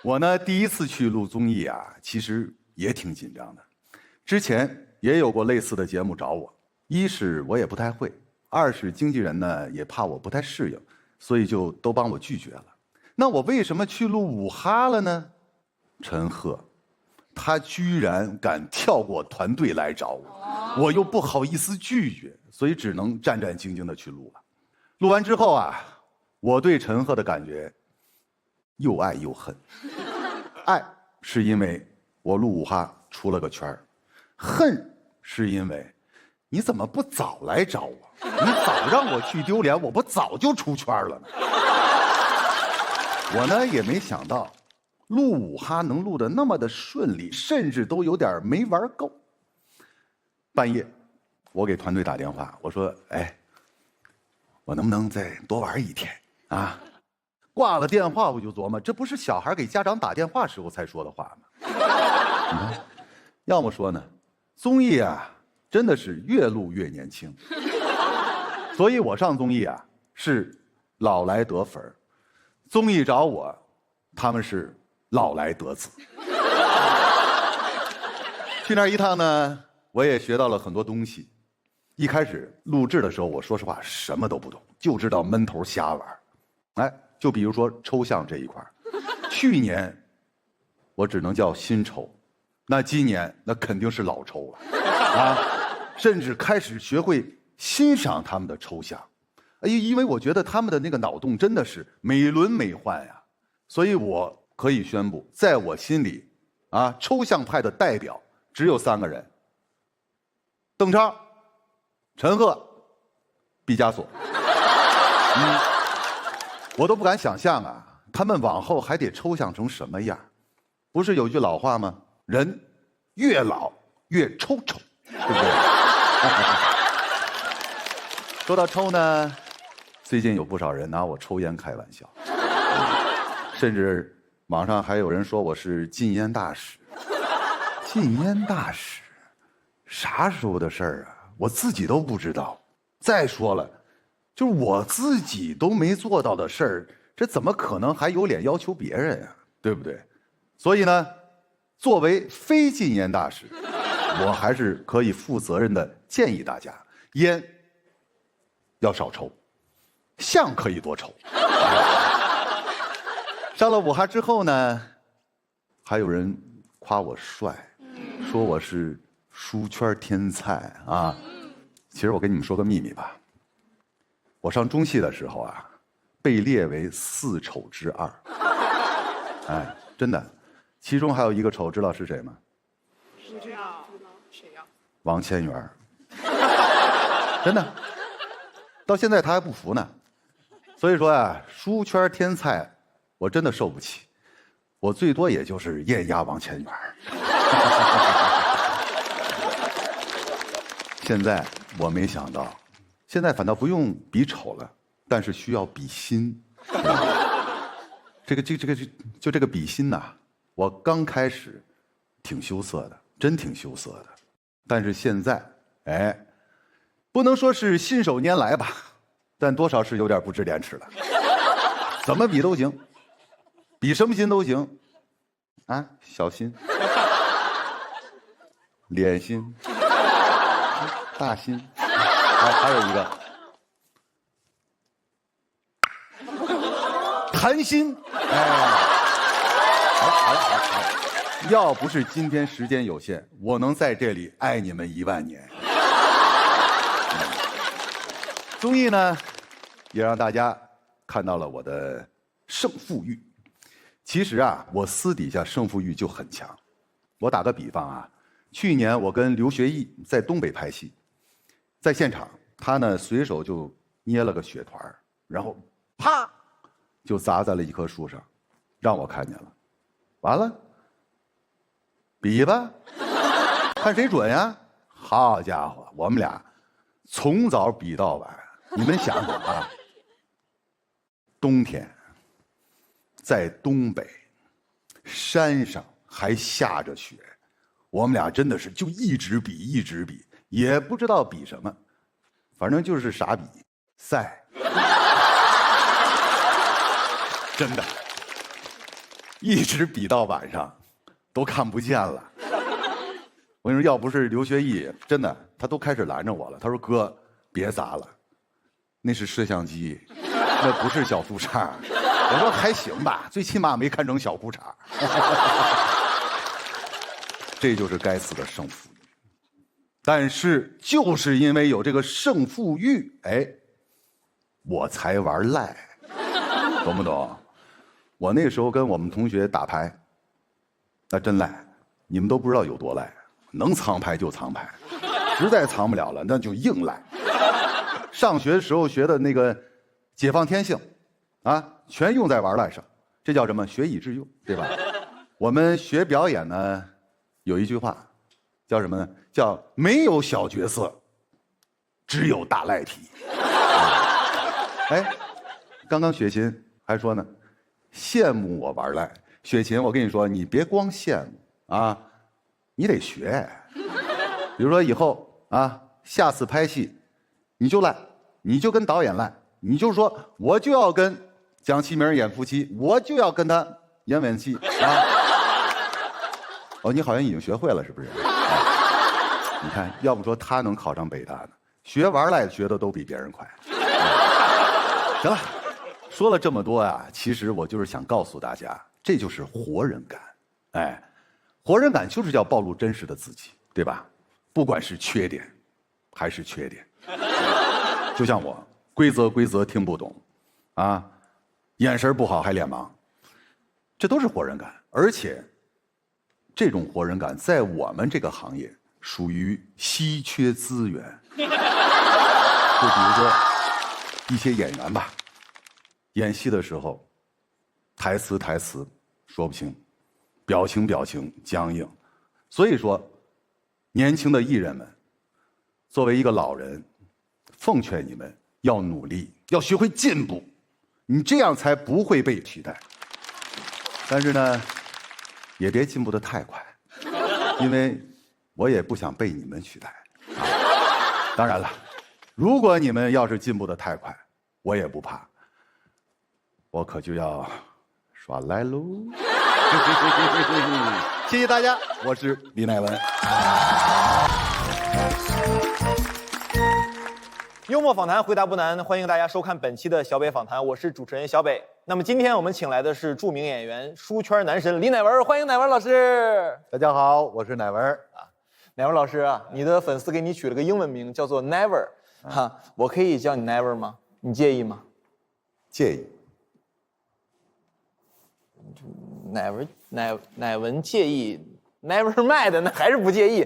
我呢，第一次去录综艺啊，其实也挺紧张的。之前也有过类似的节目找我，一是我也不太会，二是经纪人呢也怕我不太适应，所以就都帮我拒绝了。那我为什么去录五哈了呢？陈赫，他居然敢跳过团队来找我，我又不好意思拒绝，所以只能战战兢兢的去录了。录完之后啊，我对陈赫的感觉又爱又恨。爱是因为我录五哈出了个圈儿，恨是因为你怎么不早来找我？你早让我去丢脸，我不早就出圈了呢？我呢也没想到，录五哈能录得那么的顺利，甚至都有点没玩够。半夜，我给团队打电话，我说：“哎，我能不能再多玩一天啊？”挂了电话，我就琢磨，这不是小孩给家长打电话时候才说的话吗？你看，要么说呢，综艺啊，真的是越录越年轻。所以我上综艺啊，是老来得粉儿。综艺找我，他们是老来得子。去那儿一趟呢，我也学到了很多东西。一开始录制的时候，我说实话什么都不懂，就知道闷头瞎玩。哎，就比如说抽象这一块，去年我只能叫新抽，那今年那肯定是老抽了啊！甚至开始学会欣赏他们的抽象。因为我觉得他们的那个脑洞真的是美轮美奂呀，所以我可以宣布，在我心里，啊，抽象派的代表只有3个人：邓超、陈赫、毕加索。我都不敢想象啊，他们往后还得抽象成什么样？不是有句老话吗？人越老越抽，对不对？说到抽呢，最近有不少人拿我抽烟开玩笑，甚至网上还有人说我是禁烟大使。禁烟大使，啥时候的事儿啊？我自己都不知道。再说了，就是我自己都没做到的事儿，这怎么可能还有脸要求别人呀？对不对？所以呢，作为非禁烟大使，我还是可以负责任的建议大家，烟要少抽，相可以多抽。上了五哈之后呢，还有人夸我帅，说我是书圈天才啊。其实我跟你们说个秘密吧，我上中戏的时候啊，被列为4丑之2。哎，真的，其中还有一个丑，知道是谁吗？是这样，谁呀？王千源。真的，到现在他还不服呢。所以说啊，书圈天才，我真的受不起，我最多也就是艳压王千源。现在我没想到，现在反倒不用比丑了，但是需要比心。这个比心呐，我刚开始挺羞涩的，真挺羞涩的，但是现在，哎，不能说是信手拈来吧，但多少是有点不知廉耻了。怎么比都行，比什么心都行，啊，小心、脸心、大心，还有一个谈心。好，要不是今天时间有限，我能在这里爱你们1万年。综艺呢，也让大家看到了我的胜负欲。其实啊，我私底下胜负欲就很强。我打个比方啊，去年我跟刘学义在东北拍戏，在现场他呢随手就捏了个雪团，然后啪就砸在了一棵树上，让我看见了。完了，比吧，看谁准呀！好家伙，我们俩从早比到晚。你们想想啊，冬天在东北，山上还下着雪，我们俩真的是就一直比一直比，也不知道比什么，反正就是傻比赛，真的，一直比到晚上，都看不见了。我跟你说，要不是刘学义，真的他都开始拦着我了。他说：“哥，别砸了，那是摄像机，那不是小裤衩。”我说：“还行吧，最起码没看成小裤衩。”这就是该死的胜负欲。但是就是因为有这个胜负欲，哎，我才玩赖，懂不懂？我那时候跟我们同学打牌，那真赖，你们都不知道有多赖。能藏牌就藏牌，实在藏不了了，那就硬赖。上学时候学的那个解放天性，啊，全用在玩赖上，这叫什么？学以致用，对吧？我们学表演呢，有一句话，叫什么呢？叫没有小角色，只有大赖皮。哎，刚刚雪琴还说呢，羡慕我玩赖。雪琴，我跟你说，你别光羡慕啊。你得学，比如说以后啊，下次拍戏，你就赖，你就跟导演赖，你就说我就要跟蒋奇明演夫妻，我就要跟他演吻戏啊。哦，你好像已经学会了，是不是？啊、你看，要不说他能考上北大呢，学玩赖学的都比别人快。行了，说了这么多啊，其实我就是想告诉大家，这就是活人感，哎。活人感就是要暴露真实的自己，对吧？不管是缺点，还是缺点。就像我，规则听不懂，啊，眼神不好还脸盲，这都是活人感。而且，这种活人感在我们这个行业属于稀缺资源。就比如说一些演员吧，演戏的时候，台词说不清。表情僵硬，所以说，年轻的艺人们，作为一个老人，奉劝你们要努力，要学会进步，你这样才不会被取代。但是呢，也别进步得太快，因为我也不想被你们取代。当然了，如果你们要是进步得太快，我也不怕，我可就要耍赖喽。谢谢大家，我是李乃文。幽默访谈，回答不难，欢迎大家收看本期的小北访谈，我是主持人小北。那么今天我们请来的是著名演员、书圈男神李乃文，欢迎乃文老师。大家好，我是乃文啊。乃文老师啊，你的粉丝给你取了个英文名，叫做 Never， 哈，我可以叫你 Never 吗？你介意吗？介意。乃文介意 ，Never mind， 那还是不介意，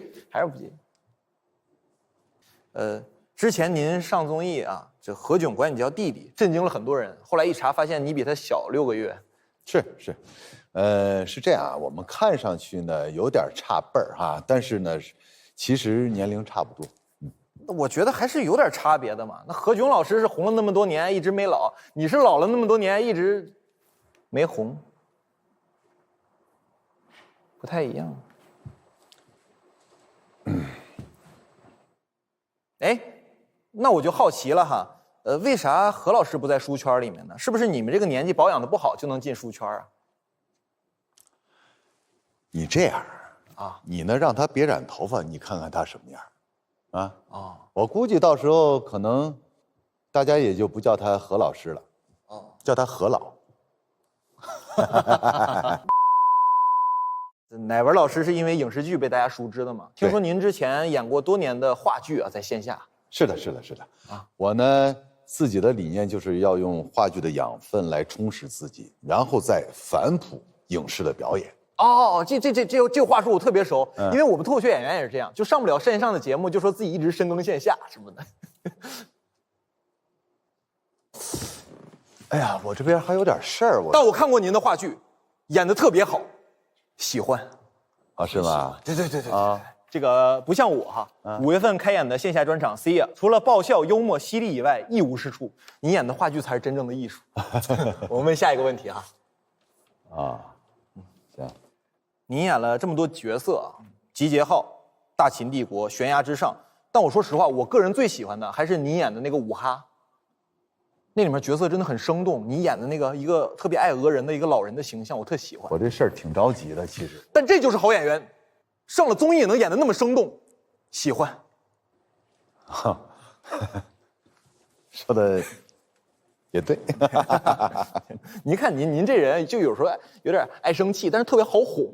之前您上综艺啊，这何炅管你叫弟弟，震惊了很多人。后来一查，发现你比他小6个月。是，是这样啊，我们看上去呢有点差辈儿哈，但是呢，其实年龄差不多。我觉得还是有点差别的嘛。那何炅老师是红了那么多年，一直没老，你是老了那么多年，一直没红。不太一样。哎，那我就好奇了哈，为啥何老师不在书圈里面呢？是不是你们这个年纪保养的不好就能进书圈啊？你这样啊，你呢让他别染头发，你看看他什么样，啊？哦，我估计到时候可能，大家也就不叫他何老师了，哦，叫他何老。乃文老师是因为影视剧被大家熟知的嘛？听说您之前演过多年的话剧啊，在线下。是的啊，我呢自己的理念就是要用话剧的养分来充实自己，然后再反哺影视的表演。哦，这话术我特别熟，因为我们脱口秀演员也是这样，就上不了线上的节目，就说自己一直深耕线下什么的。哎呀，我这边还有点事儿，但我看过您的话剧，演得特别好。喜欢，啊，是吗？对啊，这个不像我哈，5月份开演的线下专场 C 啊，除了爆笑、幽默、犀利以外，一无是处。你演的话剧才是真正的艺术。我们问下一个问题哈。啊，行。你演了这么多角色，《集结号》《大秦帝国》《悬崖之上》，但我说实话，我个人最喜欢的还是你演的那个武哈。那里面角色真的很生动，你演的那个一个特别爱讹人的一个老人的形象，我特喜欢。我这事儿挺着急的，其实。但这就是好演员，上了综艺也能演得那么生动，喜欢。哈，说的也对。您看您这人就有时候有点爱生气，但是特别好哄。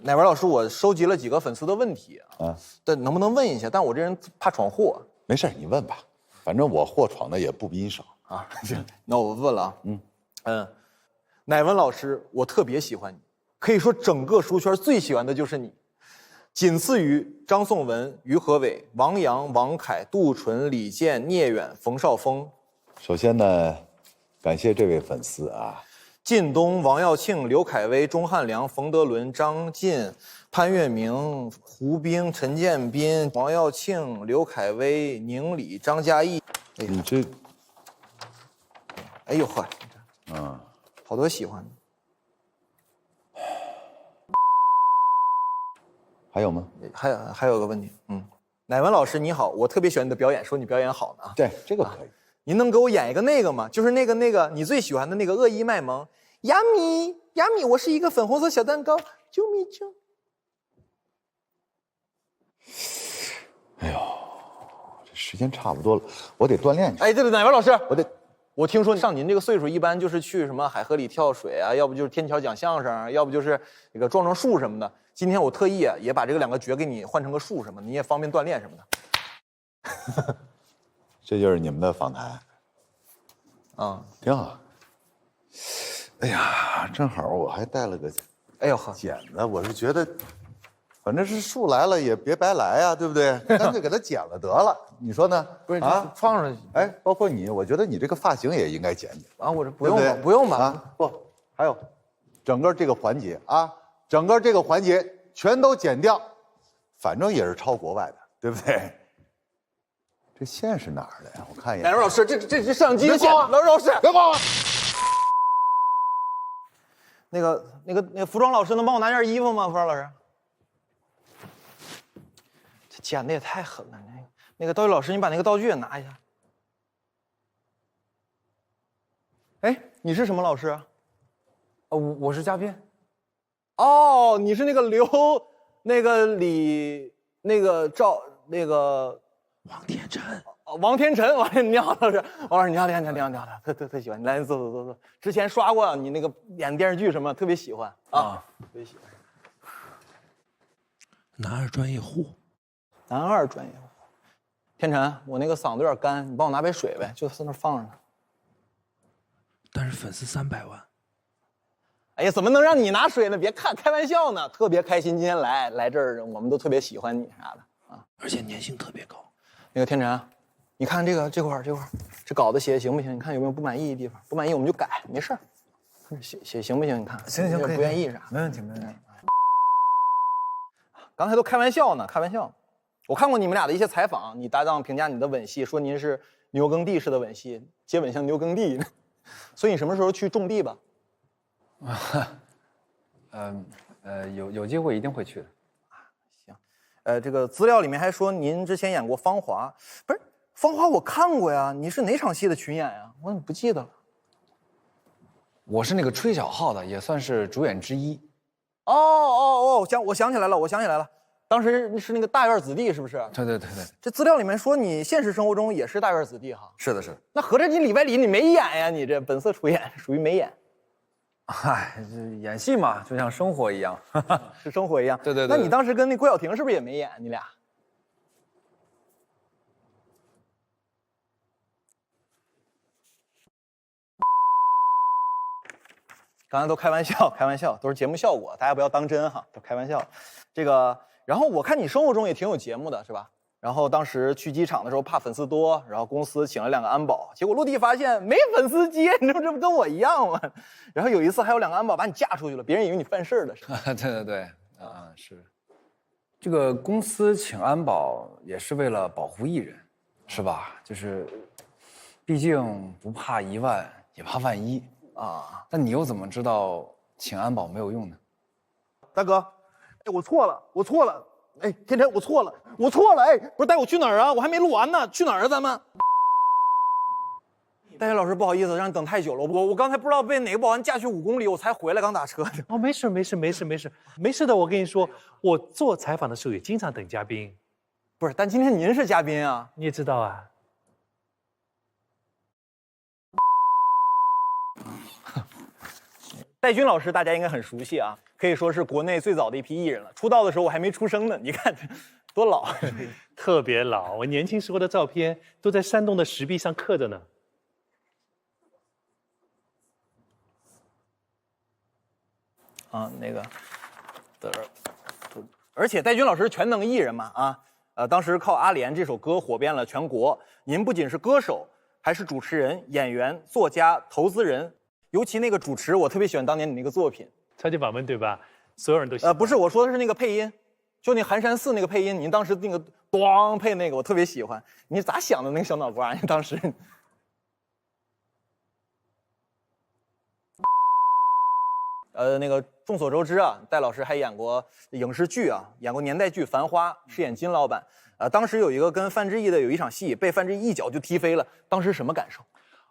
乃文老师，我收集了几个粉丝的问题啊，但能不能问一下？但我这人怕闯祸。没事，你问吧，反正我祸闯的也不比你少啊。那我问了啊，乃文老师，我特别喜欢你，可以说整个书圈最喜欢的就是你，仅次于张颂文、于和伟、王阳、王凯、杜淳、李健、聂远、冯绍峰。首先呢，感谢这位粉丝啊。靳东、王耀庆、刘恺威、钟汉良、冯德伦、张晋、潘粤明、胡兵、陈建斌、王耀庆、刘恺威、宁理、张嘉译。你这，哎呦呵，好多喜欢的。还有吗？还有个问题，乃文老师你好，我特别喜欢你的表演，说你表演好呢。对，这个可以。您能给我演一个那个吗？就是那个你最喜欢的那个恶意卖萌，亚米，我是一个粉红色小蛋糕，救命救！哎呦，这时间差不多了，我得锻炼去。哎，对，乃文老师，我听说上您这个岁数，一般就是去什么海河里跳水啊，要不就是天桥讲相声，要不就是那个撞树什么的。今天我特意也把这个2个角给你换成个树什么的，你也方便锻炼什么的。这就是你们的访谈，挺好。哎呀，正好我还带了个，哎呦呵，剪子。我是觉得，反正是树来了也别白来呀，对不对？干脆给它剪了得了，你说呢？不是啊，放上去。哎，包括你，我觉得你这个发型也应该剪剪啊。我这不用吧，不用吧？啊，不，还有，整个这个环节啊，整个这个环节全都剪掉，反正也是抄国外的，对不对？这线是哪儿的呀？我看一眼。乃文老师，这摄像机的线。老师，别挂我。那个服装老师能帮我拿件衣服吗？服装老师，这剪的也太狠了。那个道具老师，你把那个道具也拿一下。哎，你是什么老师啊？我是嘉宾。哦，你是那个刘，那个李，那个赵，那个。王天辰，王天辰，你好，老师，王老师，你好，特喜欢你，来坐。之前刷过你那个演电视剧什么，特别喜欢啊，特别喜欢。男2专业户，男2专业户。天辰，我那个嗓子有点干，你帮我拿杯水呗，就在那放着呢。但是粉丝300万。哎呀，怎么能让你拿水呢？别看，开玩笑呢，特别开心，今天来这儿，我们都特别喜欢你啥的啊，而且粘性特别高。那个天辰，你看这块儿，这稿子写行不行？你看有没有不满意的地方？不满意我们就改，没事儿。写行不行？你看，行，可以，不愿意啥？没问题。刚才都开玩笑呢，开玩笑。我看过你们俩的一些采访，你搭档评价你的吻戏，说您是牛耕地式的吻戏，接吻像牛耕地。所以你什么时候去种地吧？有机会一定会去的。行，这个资料里面还说您之前演过《芳华》，不是《芳华》我看过呀，你是哪场戏的群演呀？我怎么不记得了？我是那个吹小号的，也算是主演之一。我想起来了，当时是那个大院子弟，是不是？对。这资料里面说你现实生活中也是大院子弟哈。是的。那合着你里外里你没演呀？你这本色出演属于没演。嗨，这演戏嘛，就像生活一样，是生活一样。对。那你当时跟那郭晓婷是不是也没演？你俩？刚才都开玩笑，都是节目效果，大家不要当真哈，都开玩笑。这个，然后我看你生活中也挺有节目的，是吧？然后当时去机场的时候怕粉丝多，然后公司请了2个安保，结果落地发现没粉丝接，你说这不跟我一样吗？然后有一次还有2个安保把你架出去了，别人以为你犯事了，是吧？对，是。这个公司请安保也是为了保护艺人，是吧？就是，毕竟不怕1万，也怕万一啊。但你又怎么知道请安保没有用呢？大哥，哎，我错了，我错了，哎，天天我错了，我错了，哎，不是带我去哪儿啊？我还没录完呢，去哪儿啊？咱们？戴军老师，不好意思，让你等太久了。我刚才不知道被哪个保安架去5公里，我才回来，刚打车的。哦，没事的。我跟你说，我做采访的时候也经常等嘉宾。不是，但今天您是嘉宾啊，你也知道啊。戴军老师大家应该很熟悉啊，可以说是国内最早的一批艺人了。出道的时候我还没出生呢，你看多老，特别老。我年轻时候的照片都在山东的石壁上刻着呢。啊，那个，而且戴军老师是全能艺人嘛啊，当时靠《阿莲》这首歌火遍了全国。您不仅是歌手，还是主持人、演员、作家、投资人。尤其那个主持，我特别喜欢当年你那个作品《超级访问》，对吧？所有人都喜欢。不是，我说的是那个配音，就那寒山寺那个配音，您当时那个咣配那个，我特别喜欢。你咋想的那个小脑瓜？你当时。那个众所周知啊，戴老师还演过影视剧啊，演过年代剧《繁花》，饰演金老板。当时有一个跟范志毅的有一场戏，被范志毅一脚就踢飞了，当时什么感受？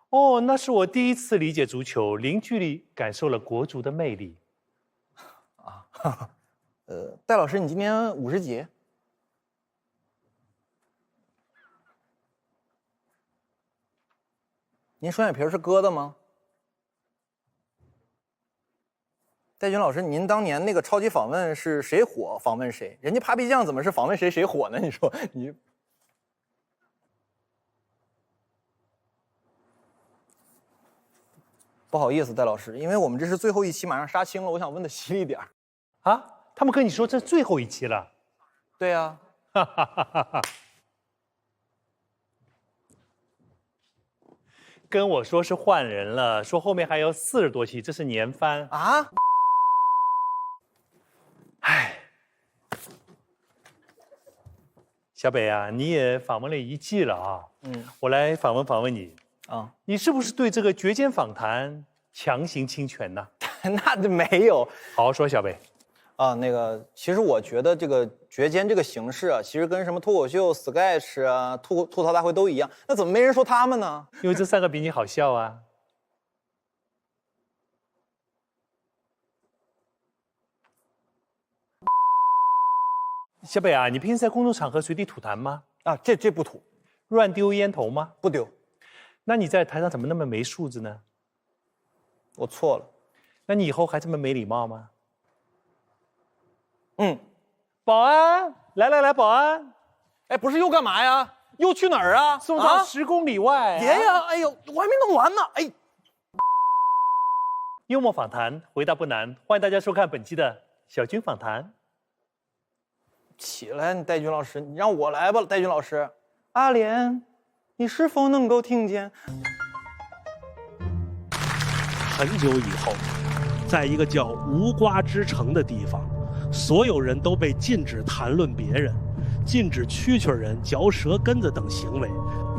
哦，那是我第一次理解足球，零距离感受了国足的魅力。啊，戴老师，你今年50几？您双眼皮是割的吗？戴军老师，您当年那个超级访问是谁火访问谁？人家 Papi 酱怎么是访问谁谁火呢？你说你。不好意思，戴老师，因为我们这是最后一期，马上杀青了，我想问的犀利点儿。啊？他们跟你说这最后一期了？对呀。跟我说是换人了，说后面还有40多期，这是年番啊。唉，小北啊，你也访问了1季了啊。我来访问你啊，你是不是对这个绝间访谈强行侵权呢？那没有，好好说，小北。啊，那个，其实我觉得这个绝间这个形式啊，其实跟什么脱口秀、sketch 啊、吐槽大会都一样。那怎么没人说他们呢？因为这3个比你好笑啊。小北啊，你平时在公众场合随地吐痰吗？啊，这不吐。乱丢烟头吗？不丢。那你在台上怎么那么没素质呢？我错了。那你以后还这么没礼貌吗？保安，来，保安。哎，不是又干嘛呀？又去哪儿啊？送到10公里外。别呀！哎呦，我还没弄完呢。哎。幽默访谈，回答不难，欢迎大家收看本期的小军访谈。起来，你戴军老师，你让我来吧，戴军老师。阿莲，你是否能够听见？很久以后，在一个叫无瓜之城的地方，所有人都被禁止谈论别人，禁止蛐蛐人、嚼舌根子等行为，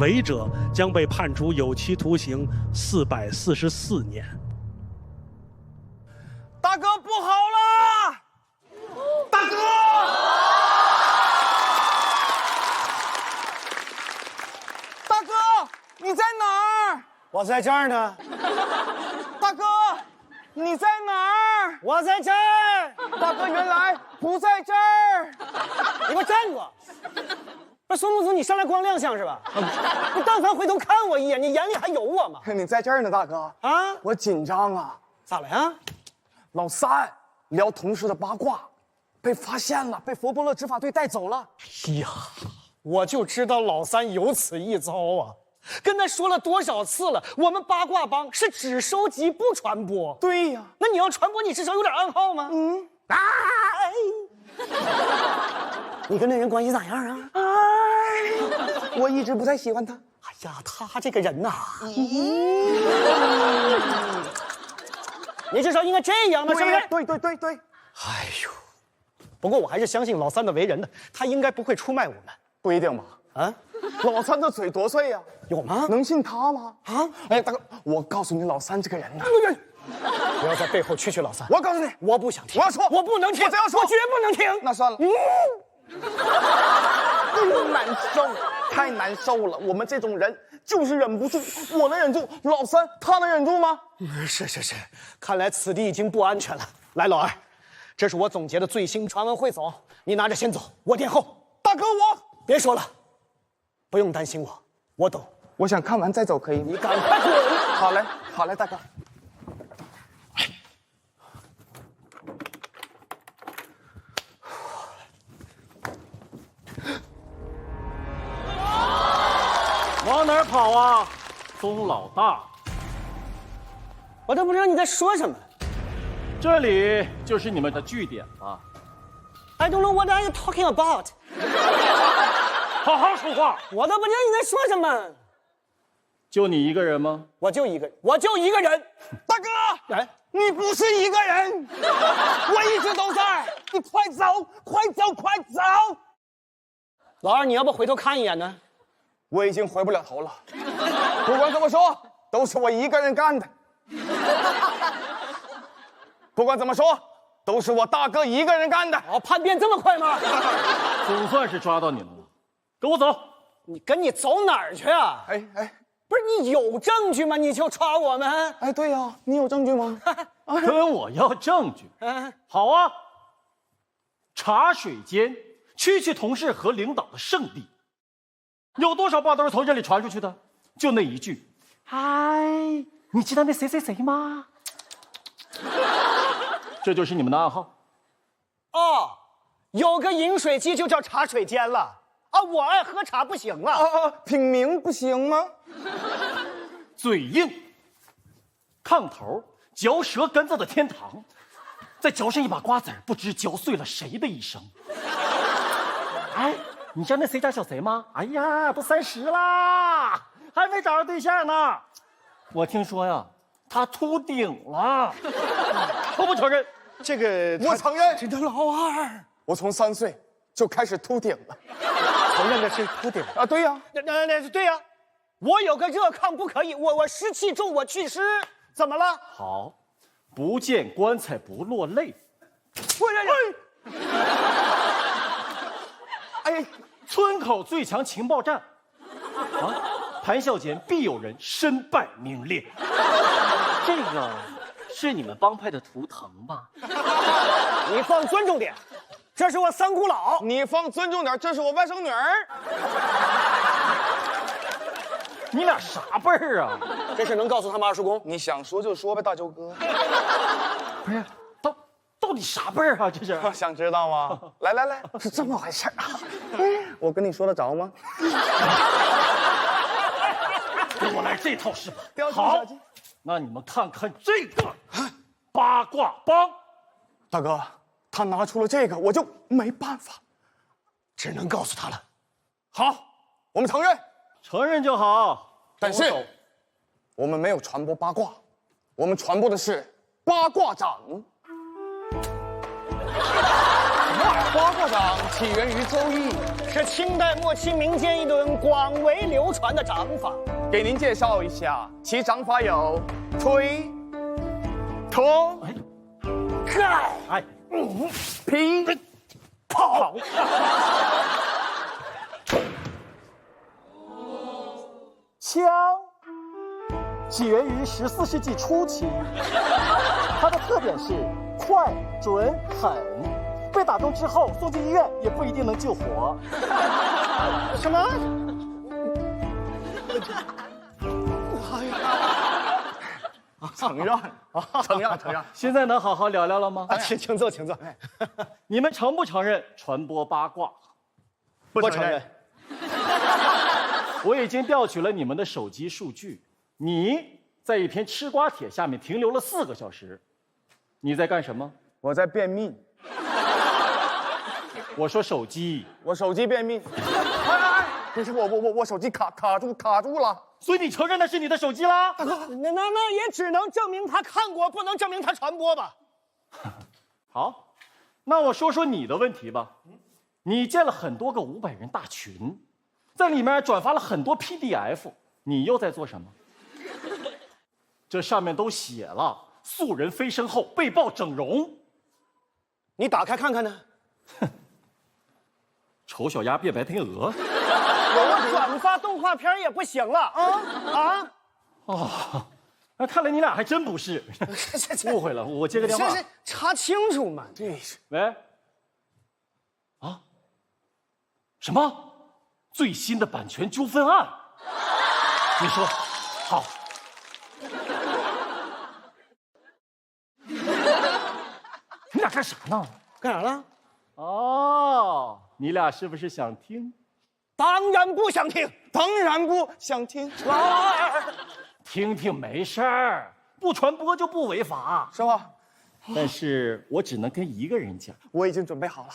违者将被判处有期徒刑444年。大哥，不好了！大哥！大哥，你在哪儿？我在这儿呢。大哥，你在哪儿？我在这儿。大哥，原来不在这儿。你给我站住！不是孙公子，你上来光亮相是吧？你但凡回头看我一眼，你眼里还有我吗？你在这儿呢，大哥啊！我紧张啊！咋了呀？老三聊同事的八卦，被发现了，被佛波勒执法队带走了。哎呀，我就知道老三有此一遭啊！跟他说了多少次了，我们八卦帮是只收集不传播。对呀，那你要传播，你至少有点暗号吗？你跟那人关系咋样啊？我一直不太喜欢他。哎呀，他这个人呐，你至少应该这样吧，是不是？对。哎呦，不过我还是相信老三的为人的，他应该不会出卖我们。不一定吧？啊，老三的嘴多碎呀、有吗？能信他吗？啊！哎，大哥，我告诉你，老三这个人呐，不要在背后蛐老三。我告诉你，我不想听，我要说，我不能听，我只要说，我绝不能听。那算了。难受，太难受了。我们这种人就是忍不住，我能忍住，老三他能忍住吗？是，看来此地已经不安全了。来，老二，这是我总结的最新传闻汇总，你拿着先走，我殿后。大哥，我别说了，不用担心我，我懂。我想看完再走，可以？你赶快滚！好嘞，好嘞，大哥。往哪儿跑啊，宗老大？我都不知道你在说什么。这里就是你们的据点了。I don't know what are you talking about。好好说话。我都不知道你在说什么。就你一个人吗？我就一个人。大哥，哎，你不是一个人，我一直都在。你快走，快走，快走！老二，你要不回头看一眼呢？我已经回不了头了。不管怎么说，都是我一个人干的。不管怎么说，都是我大哥一个人干的。哦，叛变这么快吗？总算是抓到你们了，跟我走。你走哪儿去啊？哎，不是你有证据吗？你就抓我们？哎，对呀，你有证据吗？跟我要证据。好啊，茶水间，区同事和领导的圣地。有多少话都是从这里传出去的？就那一句，嗨，你知道那谁谁谁吗？这就是你们的暗号。哦，有个饮水机就叫茶水间了啊！我爱喝茶不行啊？品茗不行吗？嘴硬，炕头嚼舌根子的天堂，再嚼上一把瓜子儿，不知嚼碎了谁的一生。哎。你知道那谁家小谁吗？哎呀，都30啦，还没找着对象呢。我听说呀，他秃顶了。承不承认？这个我承认。真的老二，我从3岁就开始秃顶了。承认的是秃顶啊？对呀，那对呀。我有个热炕不可以，我湿气重，我祛湿。怎么了？好，不见棺材不落泪。哎，村口最强情报站，啊，谈笑间必有人身败名裂。这个是你们帮派的图腾吧？你放尊重点，这是我三姑姥。你放尊重点，这是我外甥女儿。你俩啥辈儿啊？这是能告诉他们二叔公？你想说就说呗，大舅哥。不是，到底啥辈儿啊？这是想知道吗？来，是这么回事啊。我跟你说得着吗？给我来这套是吧？好，那你们看看这个八卦帮。大哥，他拿出了这个，我就没办法，只能告诉他了。好，我们承认，承认就好。但是我们没有传播八卦，我们传播的是八卦掌。八卦掌起源于《周易》，是清代末期民间一种广为流传的掌法。给您介绍一下，其掌法有推、拖、盖、劈、跑。枪起源于14世纪初期，它的特点是快、准、狠。被打中之后送进医院也不一定能救活。什么？承认。现在能好好聊聊了吗？请坐。你们承不承认传播八卦？不承认。我已经调取了你们的手机数据，你在一篇吃瓜帖下面停留了4个小时，你在干什么？我在便秘。我说手机，我手机便秘。不是我手机卡住了，所以你承认那是你的手机啦？那也只能证明他看过，不能证明他传播吧？好，那我说说你的问题吧。你建了很多个500人大群，在里面转发了很多 PDF。你又在做什么？这上面都写了素人飞升后被曝整容。你打开看看呢。丑小鸭变白天鹅。我转发动画片也不行了啊！哦，那看来你俩还真不是。误会了，我接个电话。这查清楚嘛？对。喂。啊？什么？最新的版权纠纷案？你说，好。你俩干啥呢？干啥了？哦，你俩是不是想听？当然不想听，当然不想听。老二，听听没事儿，不传播就不违法，是吧？但是我只能跟一个人讲。我已经准备好了。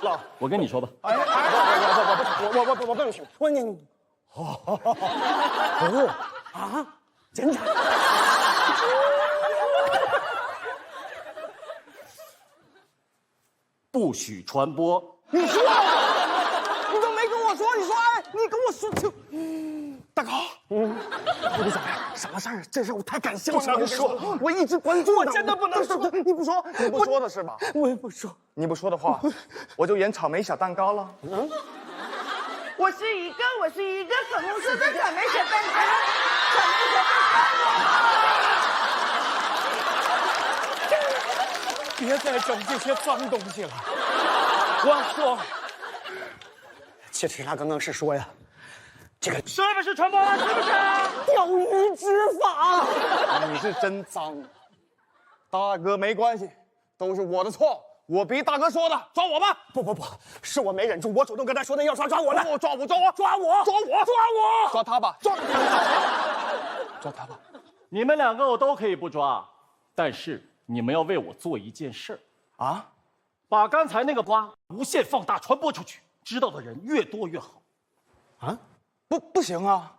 老，我跟你说吧。哎，我不能听。我你，哦啊，真的。不许传播。你说，你都没跟我说，你说，哎，你跟我说就，大哥，我得怎么样？什么事儿？这事我太感兴趣了。不能说，我一直关注。我真的不能说。你不说，你不说的是吧？我也不说。你不说的话，我就演草莓小蛋糕了。嗯。我是一个粉红色的草莓小蛋糕，草莓小蛋糕。别再整这些脏东西了。我说，其实他刚刚是说呀，这个是不是传播了？是不是？钓鱼执法。你是真脏，大哥没关系，都是我的错，我逼大哥说的，抓我吧！不，是我没忍住，我主动跟他说的要抓我了。抓我！抓他吧！抓他吧！你们两个我都可以不抓，但是你们要为我做一件事啊，把刚才那个瓜无限放大传播出去，知道的人越多越好。啊？不行啊，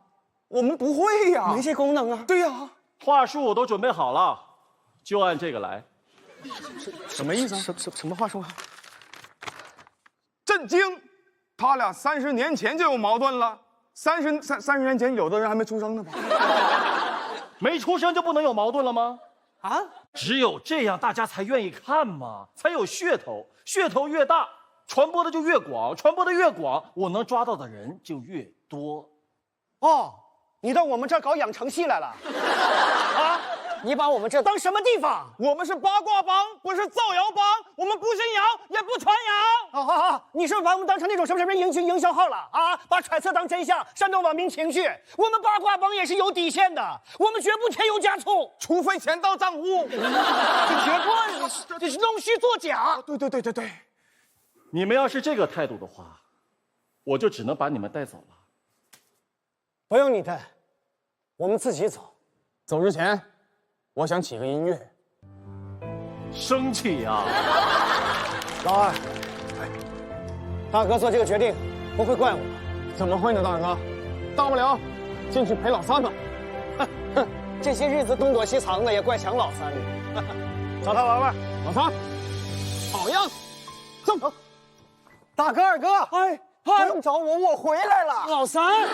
我们不会呀，没这功能啊。对呀，话术我都准备好了，就按这个来。什么意思？什么话术啊？震惊！他俩30年前就有矛盾了。30年前，有的人还没出生呢吧？没出生就不能有矛盾了吗？啊？只有这样，大家才愿意看嘛，才有噱头。噱头越大，传播的就越广，传播的越广，我能抓到的人就越多。哦，你到我们这儿搞养成系来了？啊？你把我们这当什么地方？我们是八卦帮，不是造谣帮。我们不信谣，也不传谣。好，你是不是把我们当成那种什么营销号了啊？把揣测当真相，煽动网民情绪。我们八卦帮也是有底线的，我们绝不添油加醋，除非钱到账户。绝不弄虚作假。对。你们要是这个态度的话，我就只能把你们带走了。不用你带，我们自己走。走之前，我想起个音乐。生气呀！老二，大哥做这个决定不会怪我。怎么会呢，大哥？大不了进去陪老三吧。哼，这些日子东躲西藏的，也怪想老三的。找他玩玩。老三，好样的！走。大哥、二哥，不用找我，我回来了。老三，你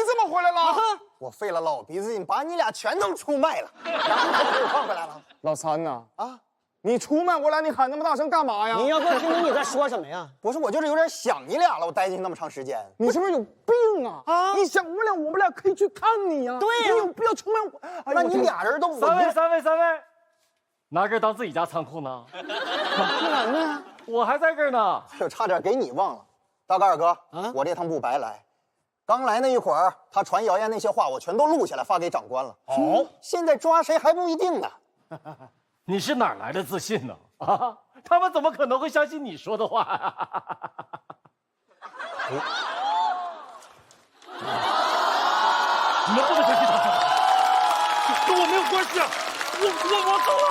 怎么回来了？我费了老鼻子劲，把你俩全都出卖了，然后把我放回来了。老三呐，你出卖我俩，你喊那么大声干嘛呀？你要不听听你在说什么呀？不是，我就是有点想你俩了，我待进去那么长时间。你是不是有病啊？你想我俩可以去看你呀。对呀，你有必要出卖我？那你俩人都三位，拿这儿当自己家仓库呢？去哪儿呢？我还在这儿呢。哎呦，差点给你忘了，大哥二哥，我这趟不白来。刚来那一会儿，他传谣言那些话，我全都录下来发给长官了。哦，现在抓谁还不一定呢。你是哪来的自信呢？啊，他们怎么可能会相信你说的话呀？你们不能相信他，跟我没有关系啊！我走了。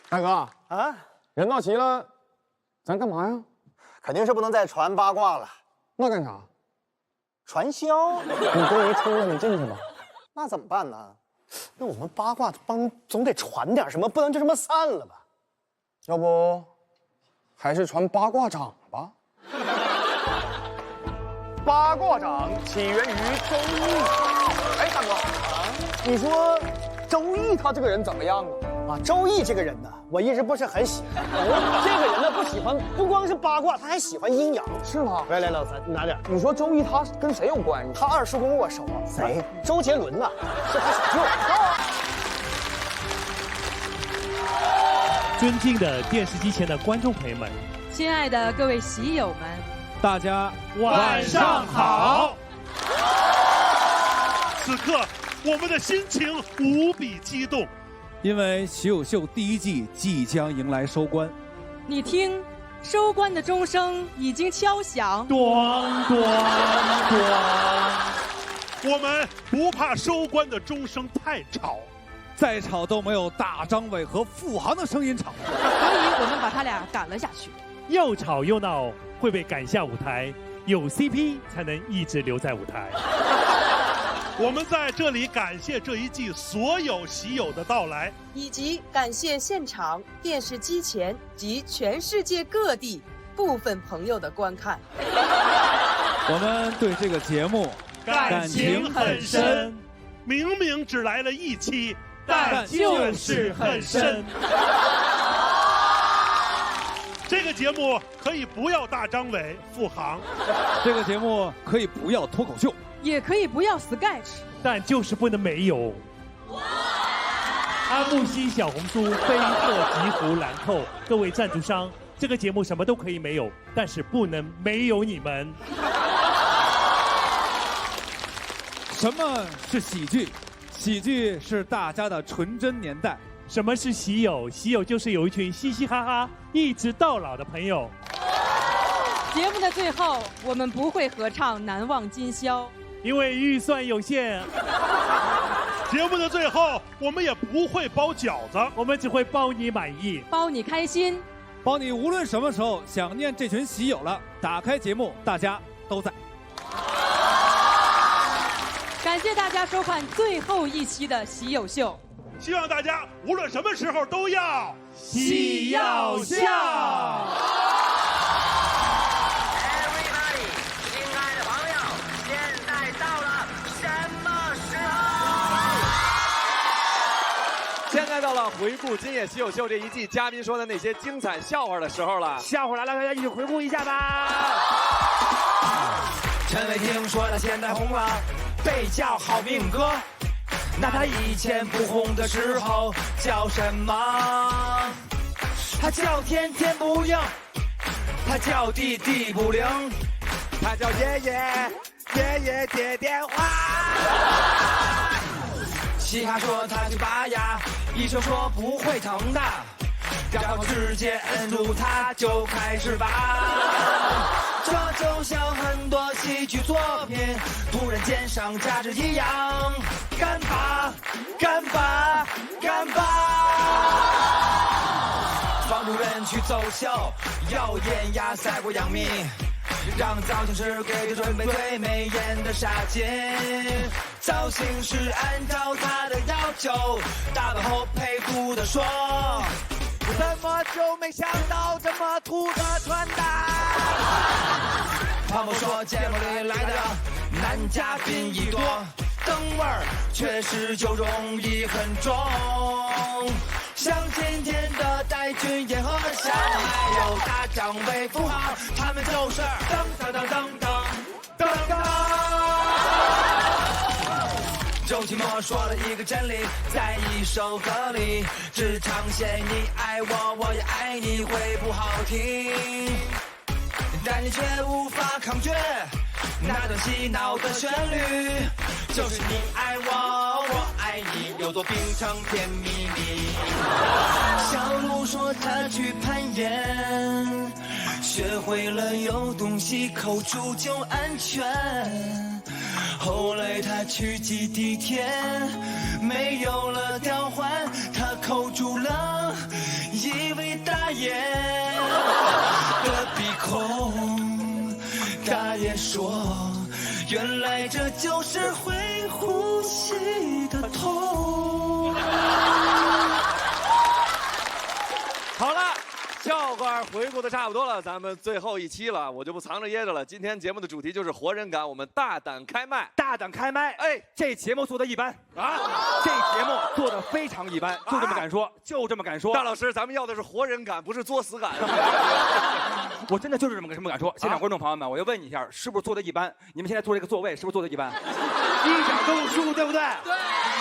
大哥人到齐了，咱干嘛呀？肯定是不能再传八卦了。那干啥？传销。你终于出了，你进去吧。那怎么办呢？那我们八卦帮总得传点什么，不能就这么散了吧？要不，还是传八卦掌吧？八卦掌起源于周易。哎，大哥，你说周易他这个人怎么样啊？周易这个人呢，我一直不是很喜欢。这个人呢，不喜欢，不光是八卦，他还喜欢阴阳，是吗？来，老三，你拿点。你说周易他跟谁有关系？他二叔公我熟啊。谁？周杰伦呐，是他小舅。尊敬的电视机前的观众朋友们，亲爱的各位喜友们，大家晚上好。此刻我们的心情无比激动，因为《喜友秀》第1季即将迎来收官。你听，收官的钟声已经敲响，咚咚咚。我们不怕收官的钟声太吵，再吵都没有大张伟和付航的声音吵，所以我们把他俩赶了下去。又吵又闹会被赶下舞台，有 CP 才能一直留在舞台。我们在这里感谢这1季所有喜友的到来，以及感谢现场、电视机前及全世界各地部分朋友的观看。我们对这个节目感情很深，明明只来了1期，但就是很深。这个节目可以不要大张伟、付航，这个节目可以不要脱口秀，也可以不要 sketch， 但就是不能没有。阿木西小红书、飞鹤极狐兰蔻，各位赞助商，这个节目什么都可以没有，但是不能没有你们。什么是喜剧？喜剧是大家的纯真年代。什么是喜友？喜友就是有一群嘻嘻哈哈一直到老的朋友。节目的最后，我们不会合唱《难忘今宵》，因为预算有限。节目的最后，我们也不会包饺子，我们只会包你满意，包你开心，包你无论什么时候想念这群喜友了，打开节目，大家都在。感谢大家收看最后1期的《喜友秀》。希望大家无论什么时候都要喜要笑。Everybody， 亲爱的朋友，现在到了什么时候？现在到了回顾今夜喜友秀这1季嘉宾说的那些精彩笑话的时候了。笑话来了，大家一起回顾一下吧。陈伟霆说他现在红了，被叫好命哥。那他以前不红的时候叫什么？他叫天天不应，他叫地地不灵，他叫爷爷爷爷接电话。嘻哈说他去拔牙，医生说不会疼的，然后直接摁住他就开始拔。这就像很多戏剧作品突然间上价值一样，干拔干拔干拔。方主任去奏秀，要演压赛过杨幂，让造型师给他准备最美艳的纱巾。造型师按照他的要求，打扮后佩服地说，我怎么就没想到这么土的穿搭。庞博说节目里来的男嘉宾一多，灯味儿确实就容易很重。像今天的戴军演和小，还有大张伟、付航，他们就是噔噔噔噔噔噔噔。周奇墨说了一个真理，在一首歌里，只唱写你爱我，我也爱你会不好听，但你却无法抗拒那段洗脑的旋律，就是你爱我，我爱你，有多冰城甜蜜蜜。小鹿说他去攀岩，学会了有东西扣住就安全。后来他去挤地铁，没有了吊环，他扣住了一位大爷的鼻孔。大爷说，原来这就是会呼吸的痛。好了，笑笑话回顾的差不多了，咱们最后一期了，我就不藏着掖着了。今天节目的主题就是活人感，我们大胆开麦，大胆开麦。哎，这节目做的一般啊，这节目做的非常一般，就这么敢说，就这么敢说。大老师，咱们要的是活人感，不是作死感。我真的就是这么敢说。现场观众朋友们，我要问你一下，是不是做的一般？你们现在坐这个座位是不是坐的一般？一点都不舒服，对不对？对。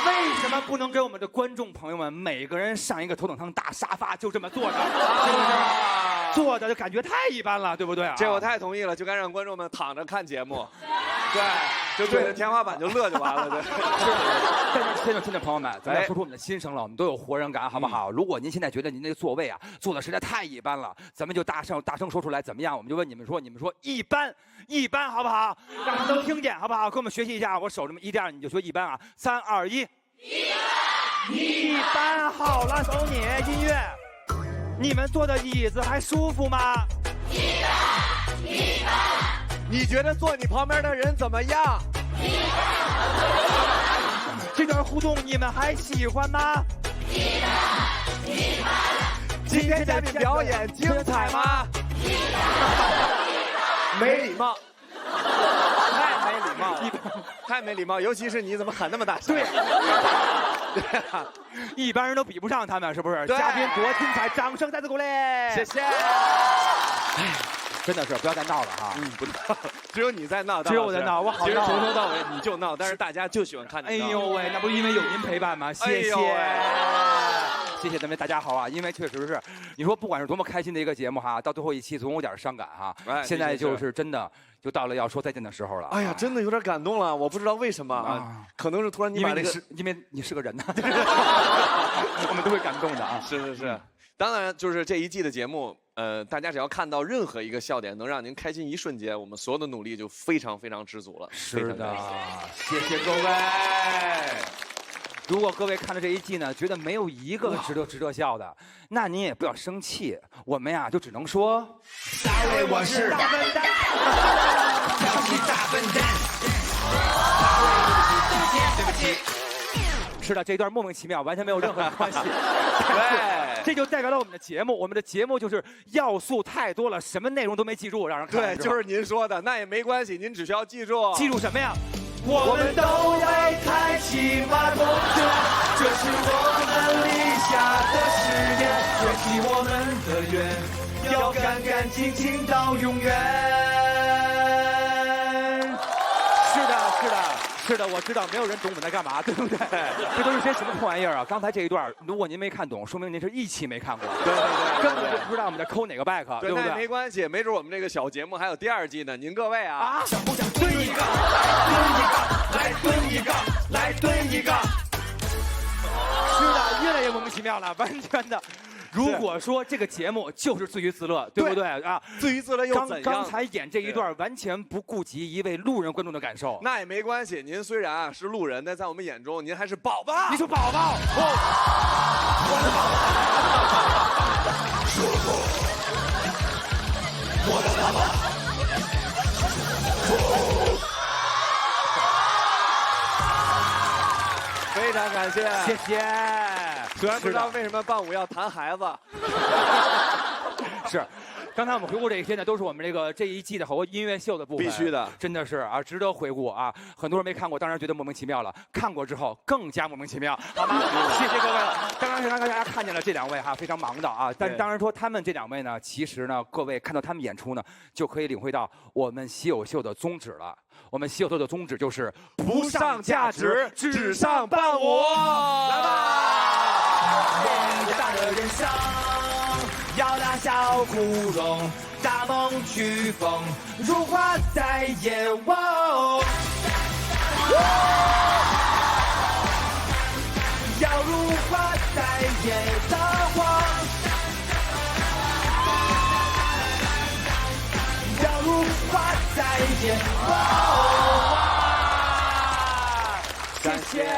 为什么不能给我们的观众朋友们每个人上一个头等舱大沙发，就这么坐着？是不是？坐着就感觉太一般了，对不对？这我太同意了，就该让观众们躺着看节目，对，就对着天花板就乐就完了，对。现在听众朋友们，咱们说出我们的心声了，我们都有活人感，好不好？如果您现在觉得您那个座位啊坐的实在太一般了，咱们就大声说出来，怎么样？我们就问你们说一般，好不好？让他们都听见，好不好？跟我们学习一下，我手这么一这样，你就说一般啊，3、2、1，一般好了，走你音乐。你们坐的椅子还舒服吗？一般。你觉得坐你旁边的人怎么样？这段互动你们还喜欢吗？一般。今天嘉宾表演精彩吗？没礼貌。太没礼貌了，太没礼貌，尤其是你怎么喊那么大声？对，一般人都比不上他们，是不是？嘉宾多精彩，掌声再次鼓励，谢谢。真的是不要再闹了哈，不闹，只有你在闹，只有我在闹，我好闹。其实从头到尾你就闹，但是大家就喜欢看你闹。哎呦喂，那不是因为有您陪伴吗？谢谢。谢谢咱们大家好啊，因为确实是，你说不管是多么开心的一个节目哈，到最后一期总有点伤感哈。现在就是真的就到了要说再见的时候了。哎呀，真的有点感动了，我不知道为什么啊，可能是突然你把这个，因为你是个人呐，我们都会感动的啊。是，当然就是这一季的节目，大家只要看到任何一个笑点能让您开心一瞬间，我们所有的努力就非常非常知足了。是的，谢谢各位。如果各位看了这一季呢，觉得没有一个值得笑的，那您也不要生气，我们呀就只能说，Sorry， 我是大笨蛋，大笨蛋，对不起。是的，这一段莫名其妙，完全没有任何关系。对，这就代表了我们的节目。我们的节目就是要素太多了，什么内容都没记住，让人看。对，就是您说的，那也没关系，您只需要记住。记住什么呀？我们都会开启马桶车，这是我们立下的誓言，圆起我们的愿，要干干净净到永远。是的，我知道没有人懂我们在干嘛，对不对？这都是些什么破玩意儿啊？刚才这一段，如果您没看懂，说明您是一期没看过，对，根本就不知道我们在抠哪个 back， 对不对？那没关系，没准我们这个小节目还有第2季呢。您各位啊，想不想蹲一个？来蹲一个，来蹲一个。是的，越来越莫名其妙了，完全的。如果说这个节目就是自娱自乐，对不对啊？自娱自乐又怎样？刚才演这一段完全不顾及一位路人观众的感受。那也没关系，您虽然啊是路人，但在我们眼中您还是宝宝。你说宝宝，我的宝宝，我的宝宝。非常感谢，谢谢。虽然不知道为什么伴舞要弹孩子，是。刚才我们回顾这一些呢，都是我们这一季的好多音乐秀的部分，必须的，真的是啊，值得回顾啊。很多人没看过，当然觉得莫名其妙了；看过之后更加莫名其妙，好吗？谢谢各位了。刚刚大家看见了这2位哈，非常忙的啊。但当然说他们这2位呢，其实呢，各位看到他们演出呢，就可以领会到我们喜友秀的宗旨了。我们喜友秀的宗旨就是不上价值，只上伴舞。来吧！伟大的人生。要大小枯荣，大梦去风，如花在野。要如花在野的花，要如花在野。感谢。